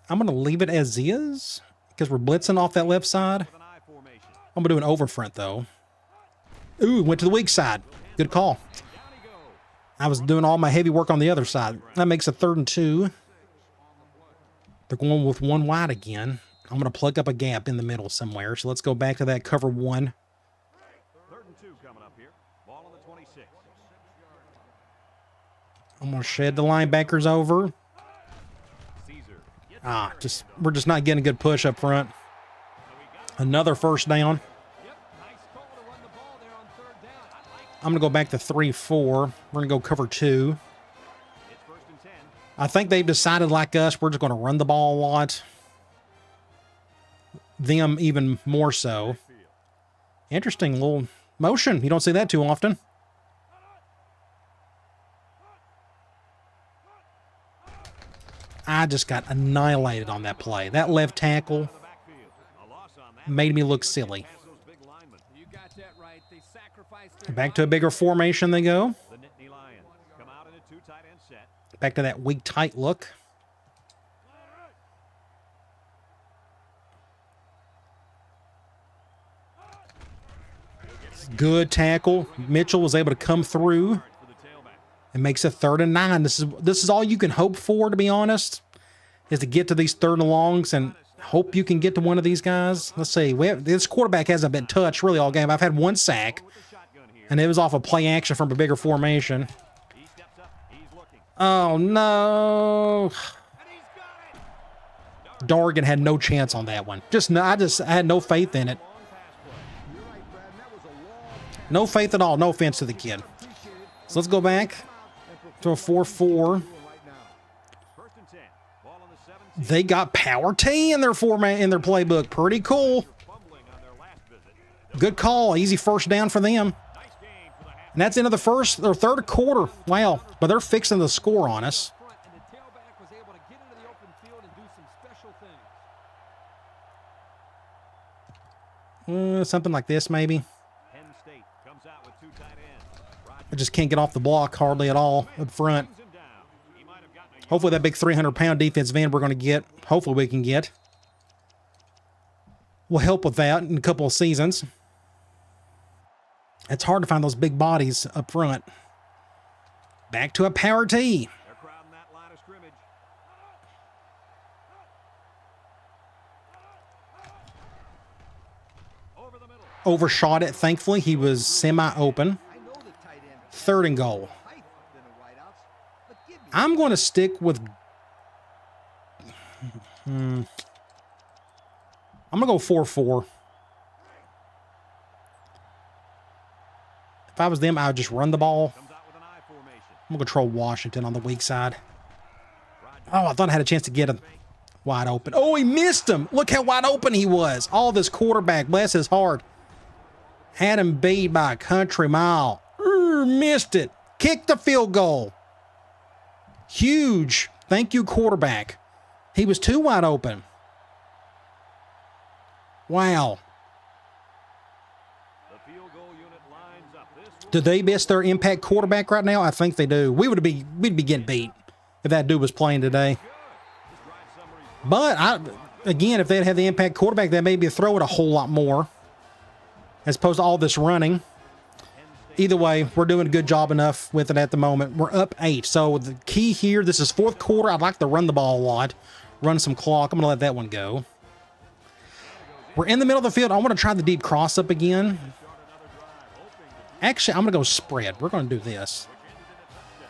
I'm going to leave it as is because we're blitzing off that left side. I'm going to do an over front, though. Ooh, went to the weak side. Good call. I was doing all my heavy work on the other side. That makes a 3rd and 2. They're going with one wide again. I'm going to plug up a gap in the middle somewhere. So let's go back to that cover 1. 3rd and 2 coming up here. Ball on the 26. I'm going to shed the linebackers over. We're just not getting a good push up front. Another first down. I'm going to go back to 3-4. We're going to go cover 2. I think they've decided, like us, we're just going to run the ball a lot. Them even more so. Interesting little motion. You don't see that too often. I just got annihilated on that play. That left tackle made me look silly. Back to a bigger formation they go. Back to that weak, tight look. Good tackle. Mitchell was able to come through and makes it 3rd and 9. This is all you can hope for, to be honest, is to get to these 3rd and longs and hope you can get to one of these guys. Let's see. This quarterback hasn't been touched really all game. I've had 1 sack, and it was off a play action from a bigger formation. Oh, no. Dorgan had no chance on that one. I had no faith in it. No faith at all. No offense to the kid. So let's go back to a 4-4. They got power T in their playbook. Pretty cool. Good call. Easy first down for them. And that's the end of the 3rd quarter. Wow. But they're fixing the score on us. Something like this, maybe. I just can't get off the block hardly at all up front. Hopefully that big 300-pound defensive end we're going to get, hopefully we can get, will help with that in a couple of seasons. It's hard to find those big bodies up front. Back to a power T. They're crowding that line of scrimmage. Over the middle. Overshot it, thankfully. He was semi-open. 3rd and goal. I'm going to stick with... I'm going to go 4-4. If I was them, I would just run the ball. I'm going to control Washington on the weak side. Oh, I thought I had a chance to get him wide open. Oh, he missed him. Look how wide open he was. All this quarterback, bless his heart. Had him beat by a country mile. Missed it. Kicked the field goal. Huge. Thank you, quarterback. He was too wide open. Wow. The field goal unit lines up. Do they miss their impact quarterback right now? I think they do. We'd be getting beat if that dude was playing today. But again, if they'd had the impact quarterback, they maybe throw it a whole lot more as opposed to all this running. Either way, we're doing a good job enough with it at the moment. We're up 8. So the key here, this is 4th quarter. I'd like to run the ball a lot, run some clock. I'm going to let that one go. We're in the middle of the field. I want to try the deep cross up again. Actually, I'm going to go spread. We're going to do this.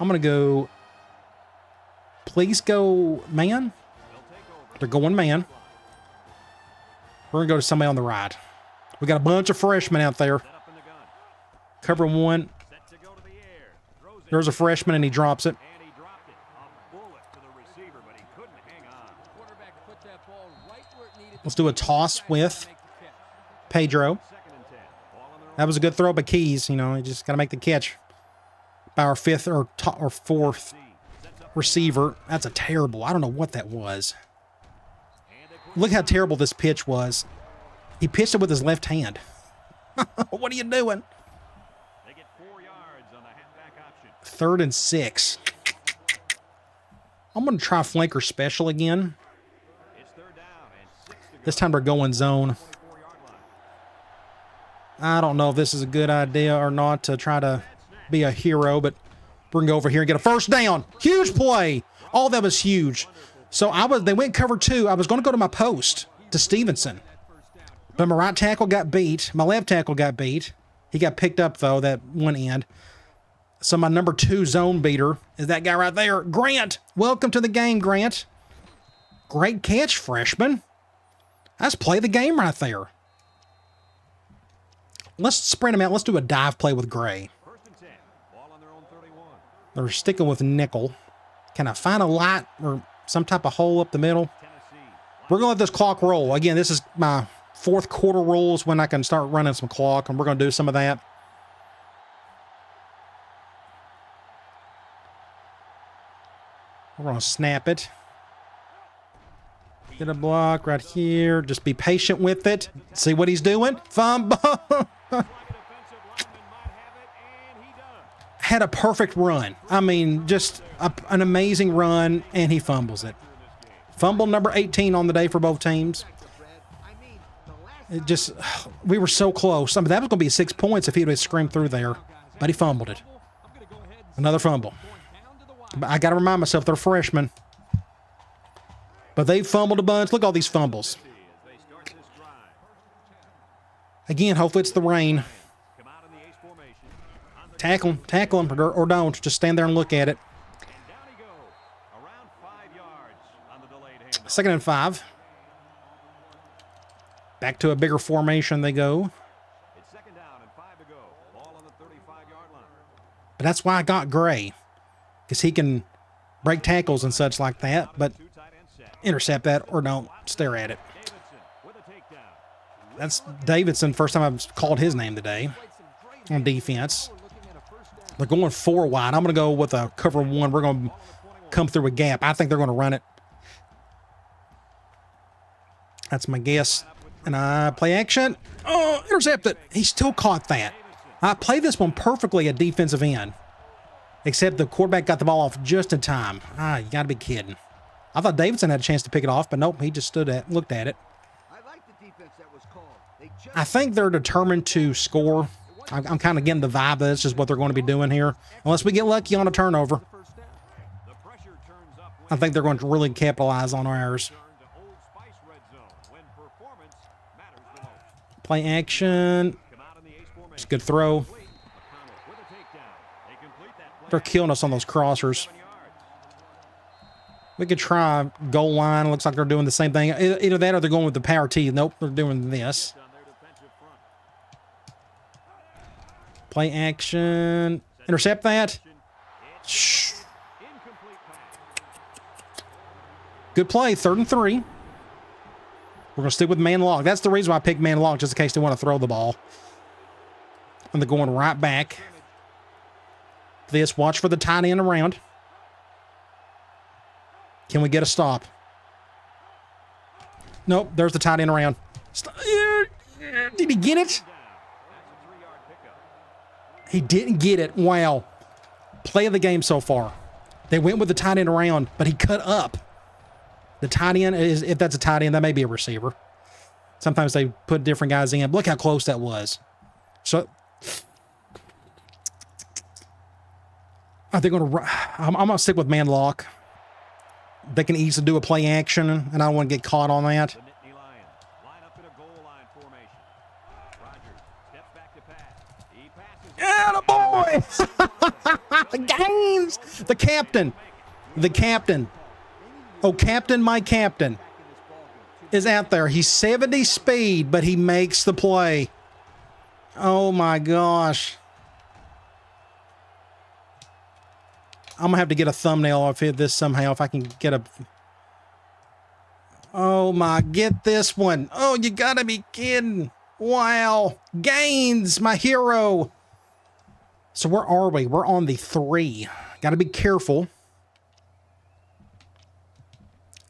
I'm going to go, please go man. They're going man. We're going to go to somebody on the right. We got a bunch of freshmen out there. Cover 1. There's a freshman, and he drops it. Let's do a toss with Pedro. That was a good throw by Keys. You know, he just got to make the catch by our 5th or 4th receiver. That's a terrible. I don't know what that was. Look how terrible this pitch was. He pitched it with his left hand. What are you doing? 3rd and 6. I'm going to try flanker special again. This time we're going zone. I don't know if this is a good idea or not to try to be a hero, but we're going to go over here and get a first down. Huge play. All that was huge. So they went cover 2. I was going to go to my post to Stevenson, but my right tackle got beat. My left tackle got beat. He got picked up, though, that one end. So my number 2 zone beater is that guy right there, Grant. Welcome to the game, Grant. Great catch, freshman. Let's play the game right there. Let's spread him out. Let's do a dive play with Gray. They're sticking with nickel. Can I find a light or some type of hole up the middle? We're going to let this clock roll. Again, this is my 4th quarter rules when I can start running some clock, and we're going to do some of that. We're going to snap it. Get a block right here. Just be patient with it. See what he's doing. Fumble. Had a perfect run. I mean, just an amazing run, and he fumbles it. Fumble number 18 on the day for both teams. It just, we were so close. I mean, that was going to be 6 points if he would have screamed through there, but he fumbled it. Another fumble. But I got to remind myself they're freshmen. But they fumbled a bunch. Look at all these fumbles. Again, hopefully it's the rain. Tackle him, or don't. Just stand there and look at it. 2nd and 5. Back to a bigger formation they go. It's 2nd down and 5 to go. Ball on the 35-yard line. But that's why I got Gray. Because he can break tackles and such like that. But intercept that or don't stare at it. That's Davidson. First time I've called his name today on defense. They're going 4 wide. I'm going to go with a cover 1. We're going to come through a gap. I think they're going to run it. That's my guess. And I play action. Oh, intercepted. He still caught that. I played this one perfectly at defensive end. Except the quarterback got the ball off just in time. You got to be kidding. I thought Davidson had a chance to pick it off, but nope, he just looked at it. I like the defense that was called. I think they're determined to score. I'm kind of getting the vibe that it's just what they're going to be doing here. Unless we get lucky on a turnover. I think they're going to really capitalize on ours. Play action. It's a good throw. They're killing us on those crossers. We could try goal line. Looks like they're doing the same thing. Either that or they're going with the power T. Nope, they're doing this. Play action. Intercept that. Shh. Good play. 3rd and 3. We're going to stick with man log. That's the reason why I picked man log, just in case they want to throw the ball. And they're going right back. This, watch for the tight end around. Can we get a stop? Nope, there's the tight end around. Did he get it? He didn't get it. Wow. Play of the game so far. They went with the tight end around, but he cut up. The tight end is, if that's a tight end, that may be a receiver. Sometimes they put different guys in. Look how close that was. So I think I'm going to stick with man lock. They can easily do a play action, and I don't want to get caught on that. Attaboy! Gaines! The captain. The captain. Oh, captain, my captain is out there. He's 70 speed, but he makes the play. Oh, my gosh. I'm going to have to get a thumbnail of this somehow if I can get a... Oh, my, get this one. Oh, you got to be kidding. Wow. Gaines, my hero. So where are we? We're on the 3. Got to be careful.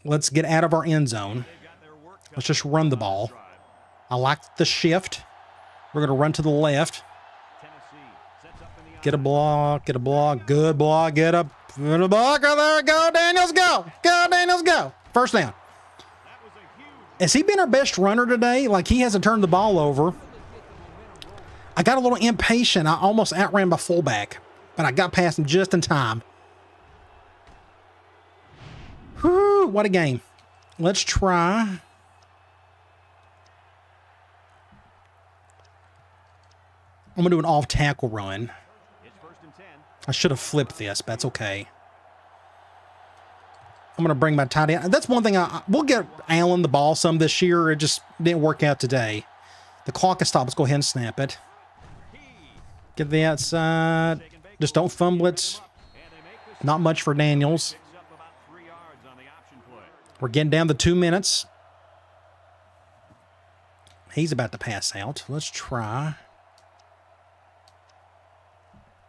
Let's get out of our end zone. Let's just run the ball. I like the shift. We're going to run to the left. Get a block, get a block, good block, get a block. Oh, there we go, Daniels, go. Go, Daniels, go. First down. Has he been our best runner today? Like, he hasn't turned the ball over. I got a little impatient. I almost outran my fullback, but I got past him just in time. Whew, what a game. Let's try. I'm going to do an off-tackle run. I should have flipped this, but that's okay. I'm going to bring my tight end. That's one thing. We'll get Allen the ball some this year. It just didn't work out today. The clock is stopped. Let's go ahead and snap it. Get the outside. Just don't fumble it. Not much for Daniels. We're getting down to 2 minutes. He's about to pass out. Let's try.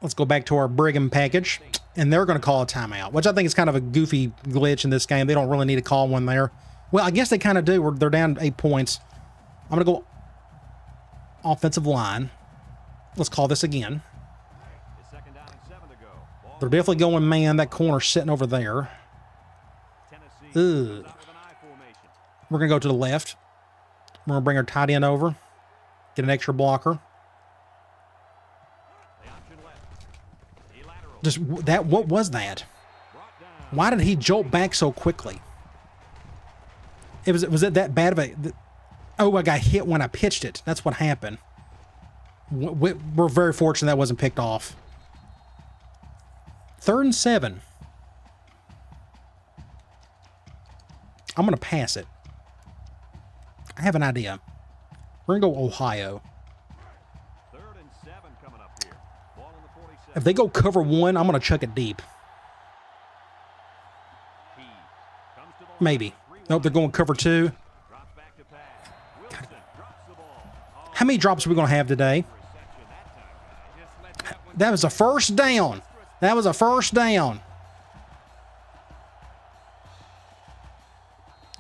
Let's go back to our Brigham package. And they're going to call a timeout, which I think is kind of a goofy glitch in this game. They don't really need to call one there. Well, I guess they kind of do. They're down 8 points. I'm going to go offensive line. Let's call this again. They're definitely going man. That corner's sitting over there. Ugh. We're going to go to the left. We're going to bring our tight end over. Get an extra blocker. Just that, what was that? Why did he jolt back so quickly? Was it that bad of a... Oh, I got hit when I pitched it. That's what happened. We're very fortunate that wasn't picked off. 3rd and 7. I'm going to pass it. I have an idea. We're going to go Ohio. 3rd and 7 coming up here. Ball on the 47. If they go cover 1, I'm going to chuck it deep. He comes to the Maybe. Nope, they're going cover 2. drops back to pass. Wilson drops the ball. Oh, How many drops are we going to have today? reception that time, guys. Just let that one That was a first down. That was a first down.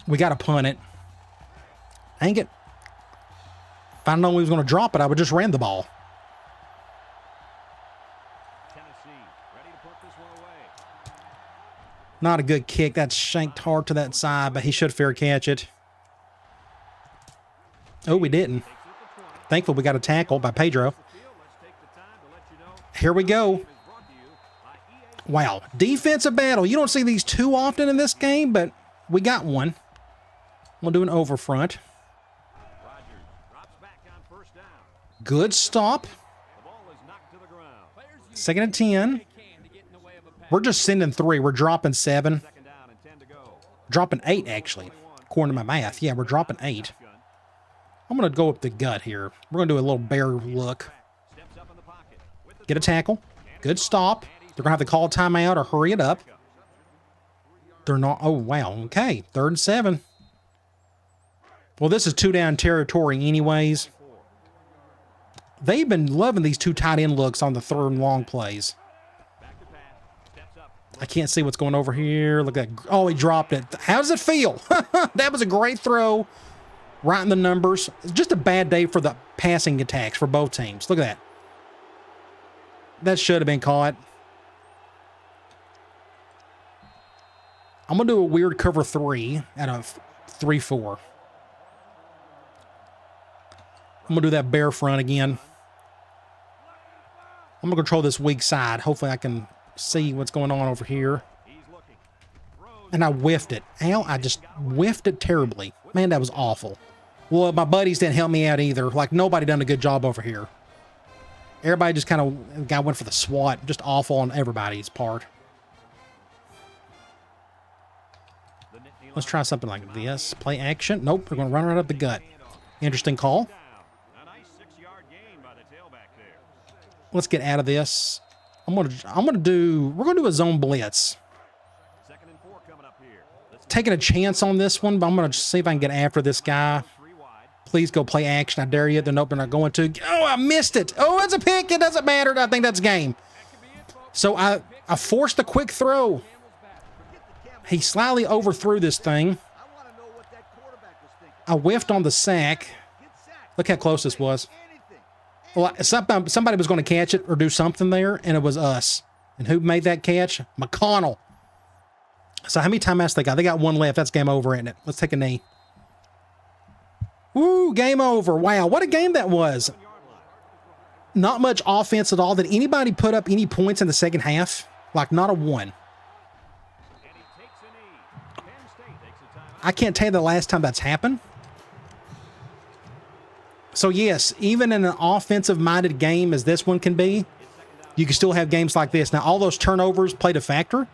We got to punt it. Dang it. If I known we was going to drop it, I would just ran the ball. Tennessee ready to put this one away. Not a good kick. That's shanked hard to that side, but he should fair catch it. Oh, we didn't. Thankful we got a tackle by Pedro. Let's take the time to let you know Here we go. is brought to you by EA. Wow. Defensive battle. You don't see these too often in this game, but we got one. We'll do an over front. Rodgers drops back on first down. Good stop. The ball is knocked to the ground. players use 2nd and 10. they can to get in the way of a pass. We're just sending 3. We're dropping 7. 2nd down and 10 to go. Dropping 8, actually. According to my math. Yeah, we're dropping 8. I'm going to go up the gut here. We're going to do a little bear look. Steps up in the pocket. With the Get a tackle. Good stop. They're going to have to call a timeout or hurry it up. They're not. Oh, wow. Okay. 3rd and 7. Well, this is 2-down territory anyways. They've been loving these 2 tight end looks on the 3rd and long plays. back to pass. Steps up. I can't see what's going over here. Look at that. Oh, he dropped it. How does it feel? That was a great throw. Right in the numbers. Just a bad day for the passing attacks for both teams. Look at that. That should have been caught. I'm going to do a weird cover 3 out of 3-4. I'm going to do that bear front again. I'm going to control this weak side. Hopefully I can see what's going on over here. He's looking. Throws. And I whiffed it. Ow, I just whiffed it terribly. Man, that was awful. Well, my buddies didn't help me out either. Like, nobody done a good job over here. Everybody just kind of, guy went for the SWAT. Just awful on everybody's part. The Nittany Let's try something like this. Play action. Nope, we're going to run right up the gut. Interesting call. down. A nice 6-yard gain by the tailback there. Let's get out of this. We're going to do a zone blitz. 2nd and 4 coming up here. Let's Taking a chance on this one, but I'm going to see if I can get after this guy. 3 wide. Please go play action. I dare you. They're not going to. Oh, I missed it. Oh, it's a pick. It doesn't matter. I think that's game. So I forced a quick throw. He slightly overthrew this thing. I want to know what that quarterback was thinking. I whiffed on the sack. Get sacked. Look how close this was. Anything. Well, somebody was going to catch it or do something there, and it was us. And who made that catch? McConnell. So how many timeouts they got? They got 1 left. That's game over, isn't it? Let's take a knee. Woo, game over. Wow, what a game that was. Not much offense at all. Did anybody put up any points in the second half? Like, not a one. And he takes a knee. Penn State takes a timeout. I can't tell you the last time that's happened. So, yes, even in an offensive-minded game as this one can be, you can still have games like this. Now, all those turnovers played a factor,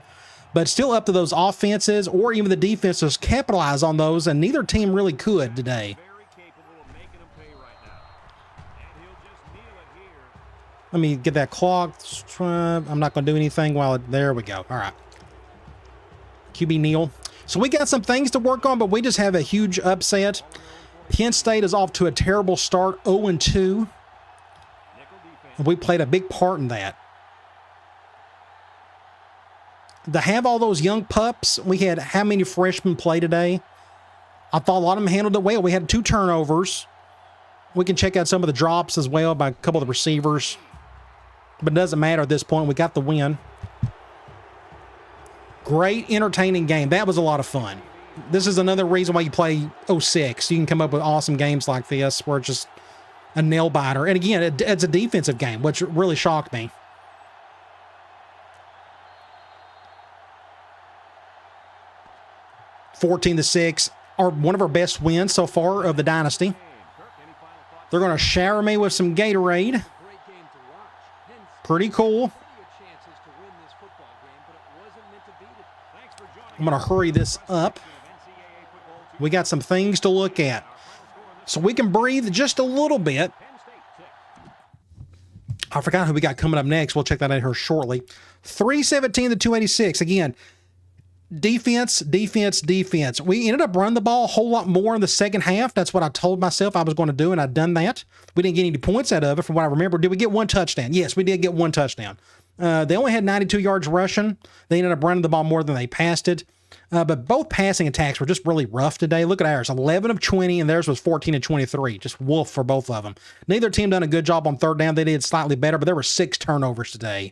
but it's still up to those offenses or even the defenses capitalize on those, and neither team really could today. Very capable of making him pay right now. And he'll just kneel it here. Let me get that clock. I'm not going to do anything while there we go. All right. QB kneel. So we got some things to work on, but we just have a huge upset. Penn State is off to a terrible start, 0-2. Nickel defense. And we played a big part in that. To have all those young pups, we had how many freshmen play today? I thought a lot of them handled it well. We had 2 turnovers. We can check out some of the drops as well by a couple of the receivers. But it doesn't matter at this point. We got the win. Great, entertaining game. That was a lot of fun. this is another reason why you play 06. You can come up with awesome games like this where it's just a nail biter. And again, it's a defensive game, which really shocked me. (14-6), one of our best wins so far of the Dynasty. They're going to shower me with some Gatorade. Great game to watch. Penn's Pretty cool. plenty of chances to win this football game, but it wasn't meant to beat it. Thanks for joining I'm going to hurry this up. NCAA football. We got some things to look at, so we can breathe just a little bit. Penn State 6. I forgot who we got coming up next. We'll check that out here shortly. 317-286. Again, defense. We ended up running the ball a whole lot more in the second half. That's what I told myself I was going to do, and I've done that. We didn't get any points out of it from what I remember. Did we get one touchdown? Yes, we did get one touchdown. They only had 92 yards rushing. They ended up running the ball more than they passed it. But both passing attacks were just really rough today. Look at ours, 11 of 20, and theirs was 14 of 23. Just wolf for both of them. Neither team done a good job on third down. They did slightly better, but there were 6 turnovers today.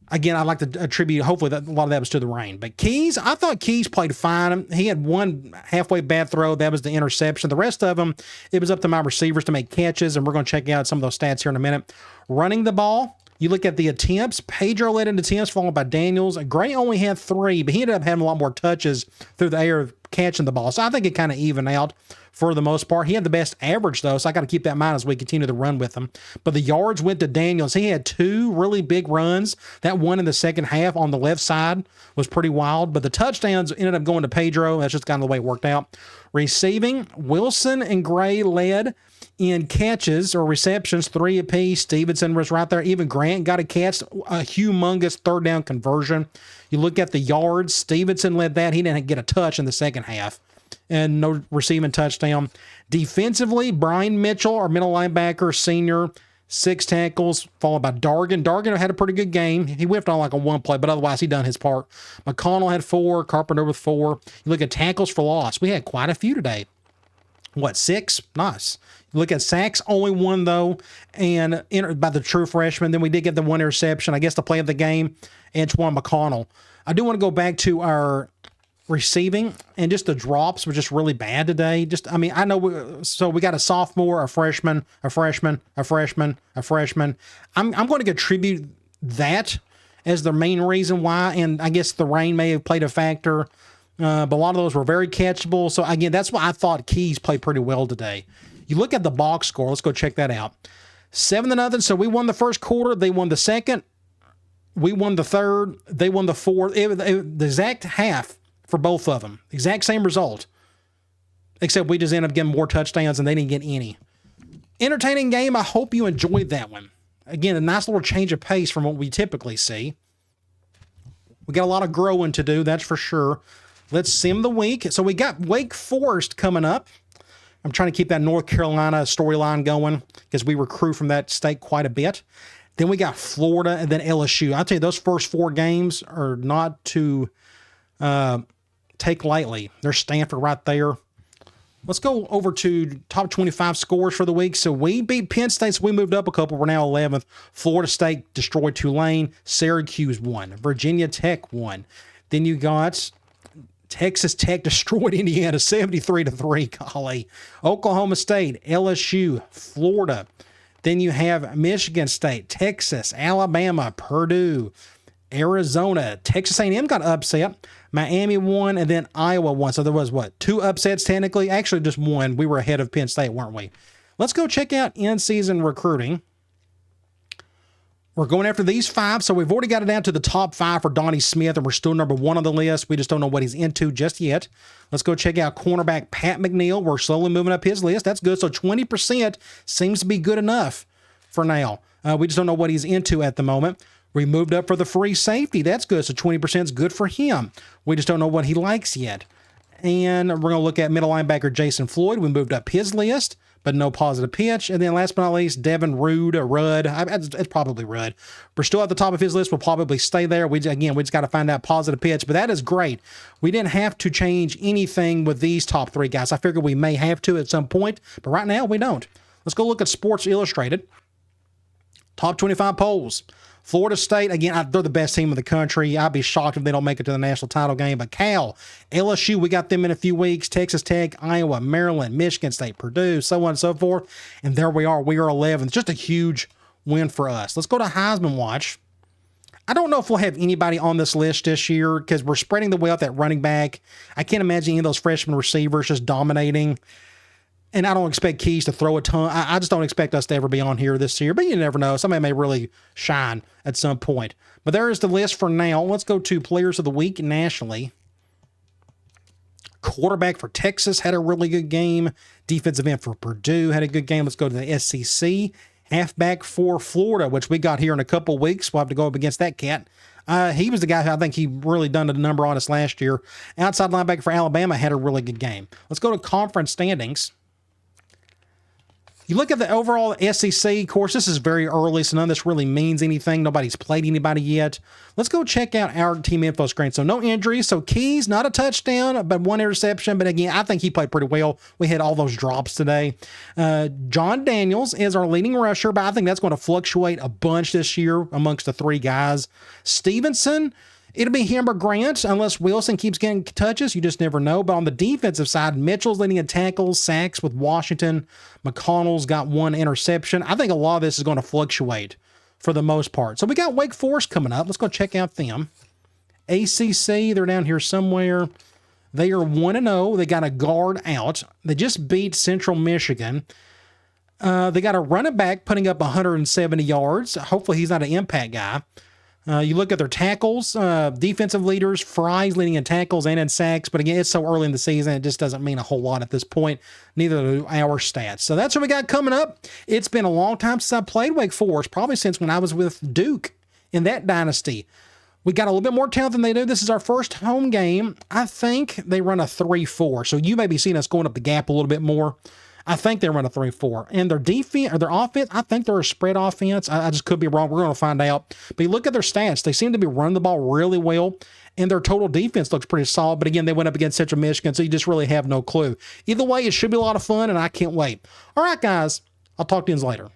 Again, I'd like to attribute, hopefully, that a lot of that was to the rain. But Keys, I thought Keys played fine. He had one halfway bad throw. That was the interception. The rest of them, it was up to my receivers to make catches, and we're going to check out some of those stats here in a minute. Running the ball, you look at the attempts. Pedro led in attempts, followed by Daniels. Gray only had 3, but he ended up having a lot more touches through the air of catching the ball. So I think it kind of evened out for the most part. He had the best average, though, so I got to keep that in mind as we continue to run with him. But the yards went to Daniels. He had 2 really big runs. That one in the second half on the left side was pretty wild. But the touchdowns ended up going to Pedro. That's just kind of the way it worked out. Receiving, Wilson and Gray led in catches or receptions, 3 apiece. Stevenson was right there. Even Grant got a catch, a humongous third down conversion. You look at the yards, Stevenson led that. He didn't get a touch in the second half. And no receiving touchdown. Defensively, Brian Mitchell, our middle linebacker, senior, 6 tackles, followed by Dargan. Dargan had a pretty good game. He whiffed on like a 1 play, but otherwise he done his part. McConnell had 4, Carpenter with 4. You look at tackles for loss. We had quite a few today. 6? Nice. You look at sacks, only 1 though, and entered by the true freshman. Then we did get the 1 interception. I guess the play of the game, Antoine McConnell. I do want to go back to our receiving, and just the drops were just really bad today. I know, so we got a sophomore, a freshman. I'm going to attribute that as the main reason why, and I guess the rain may have played a factor, but a lot of those were very catchable. So again, that's why I thought Keys played pretty well today. You look at the box score. Let's go check that out. 7-0. So we won the first quarter. They won the second. We won the third. They won the fourth. The exact half for both of them. Exact same result. Except we just ended up getting more touchdowns and they didn't get any. Entertaining game. I hope you enjoyed that one. Again, a nice little change of pace from what we typically see. We got a lot of growing to do, that's for sure. Let's sim the week. So we got Wake Forest coming up. I'm trying to keep that North Carolina storyline going because we recruit from that state quite a bit. Then we got Florida and then LSU. I'll tell you, those first 4 games are not to take lightly. There's Stanford right there. Let's go over to top 25 scores for the week. So we beat Penn State, so we moved up a couple. We're now 11th. Florida State destroyed Tulane. Syracuse won. Virginia Tech won. Then you got Texas Tech destroyed Indiana 73-3. Golly. Oklahoma State, LSU, Florida. Then you have Michigan State, Texas, Alabama, Purdue, Arizona. Texas A&M got upset. Miami won, and then Iowa won. So there was, 2 upsets technically? Actually, just 1. We were ahead of Penn State, weren't we? Let's go check out in-season recruiting. We're going after these 5, so we've already got it down to the top 5 for Donnie Smith, and we're still number 1 on the list. We just don't know what he's into just yet. Let's go check out cornerback Pat McNeil. We're slowly moving up his list. That's good. So 20% seems to be good enough for now. We just don't know what he's into at the moment. We moved up for the free safety. That's good. So 20% is good for him. We just don't know what he likes yet. And we're going to look at middle linebacker Jason Floyd. We moved up his list, but no positive pitch. And then last but not least, Devin Rudd. It's probably Rudd. We're still at the top of his list. We'll probably stay there. We just got to find out positive pitch. But that is great. We didn't have to change anything with these top 3 guys. I figured we may have to at some point, but right now we don't. Let's go look at Sports Illustrated. Top 25 polls. Florida State, again, they're the best team in the country. I'd be shocked if they don't make it to the national title game. But Cal, LSU, we got them in a few weeks. Texas Tech, Iowa, Maryland, Michigan State, Purdue, so on and so forth. And there we are. We are 11th. Just a huge win for us. Let's go to Heisman Watch. I don't know if we'll have anybody on this list this year because we're spreading the wealth at running back. I can't imagine any of those freshman receivers just dominating. And I don't expect Keys to throw a ton. I just don't expect us to ever be on here this year. But you never know. Somebody may really shine at some point. But there is the list for now. Let's go to Players of the Week nationally. Quarterback for Texas had a really good game. Defensive end for Purdue had a good game. Let's go to the SEC. Halfback for Florida, which we got here in a couple of weeks. We'll have to go up against that cat. He was the guy who I think he really done a number on us last year. Outside linebacker for Alabama had a really good game. Let's go to conference standings. You look at the overall SEC, of course, this is very early, so none of this really means anything. Nobody's played anybody yet. Let's go check out our team info screen. So no injuries. So Keys, not a touchdown, but one interception. But again, I think he played pretty well. We had all those drops today. John Daniels is our leading rusher, but I think that's going to fluctuate a bunch this year amongst the three guys. Stevenson, it'll be him or Grant unless Wilson keeps getting touches. You just never know. But on the defensive side, Mitchell's leading in tackles, sacks with Washington. McConnell's got one interception. I think a lot of this is going to fluctuate for the most part. So we got Wake Forest coming up. Let's go check out them. ACC, they're down here somewhere. They are 1-0. They got a guard out. They just beat Central Michigan. They got a running back putting up 170 yards. Hopefully he's not an impact guy. You look at their tackles, defensive leaders, Fry's leading in tackles and in sacks. But again, it's so early in the season, it just doesn't mean a whole lot at this point. Neither do our stats. So that's what we got coming up. It's been a long time since I played Wake Forest, probably since when I was with Duke in that dynasty. We got a little bit more talent than they do. This is our first home game. I think they run a 3-4. So you may be seeing us going up the gap a little bit more. I think they run a 3-4. And their defense or their offense, I think they're a spread offense. I just could be wrong. We're going to find out. But you look at their stats. They seem to be running the ball really well. And their total defense looks pretty solid. But again, they went up against Central Michigan, so you just really have no clue. Either way, it should be a lot of fun, and I can't wait. All right, guys. I'll talk to you later.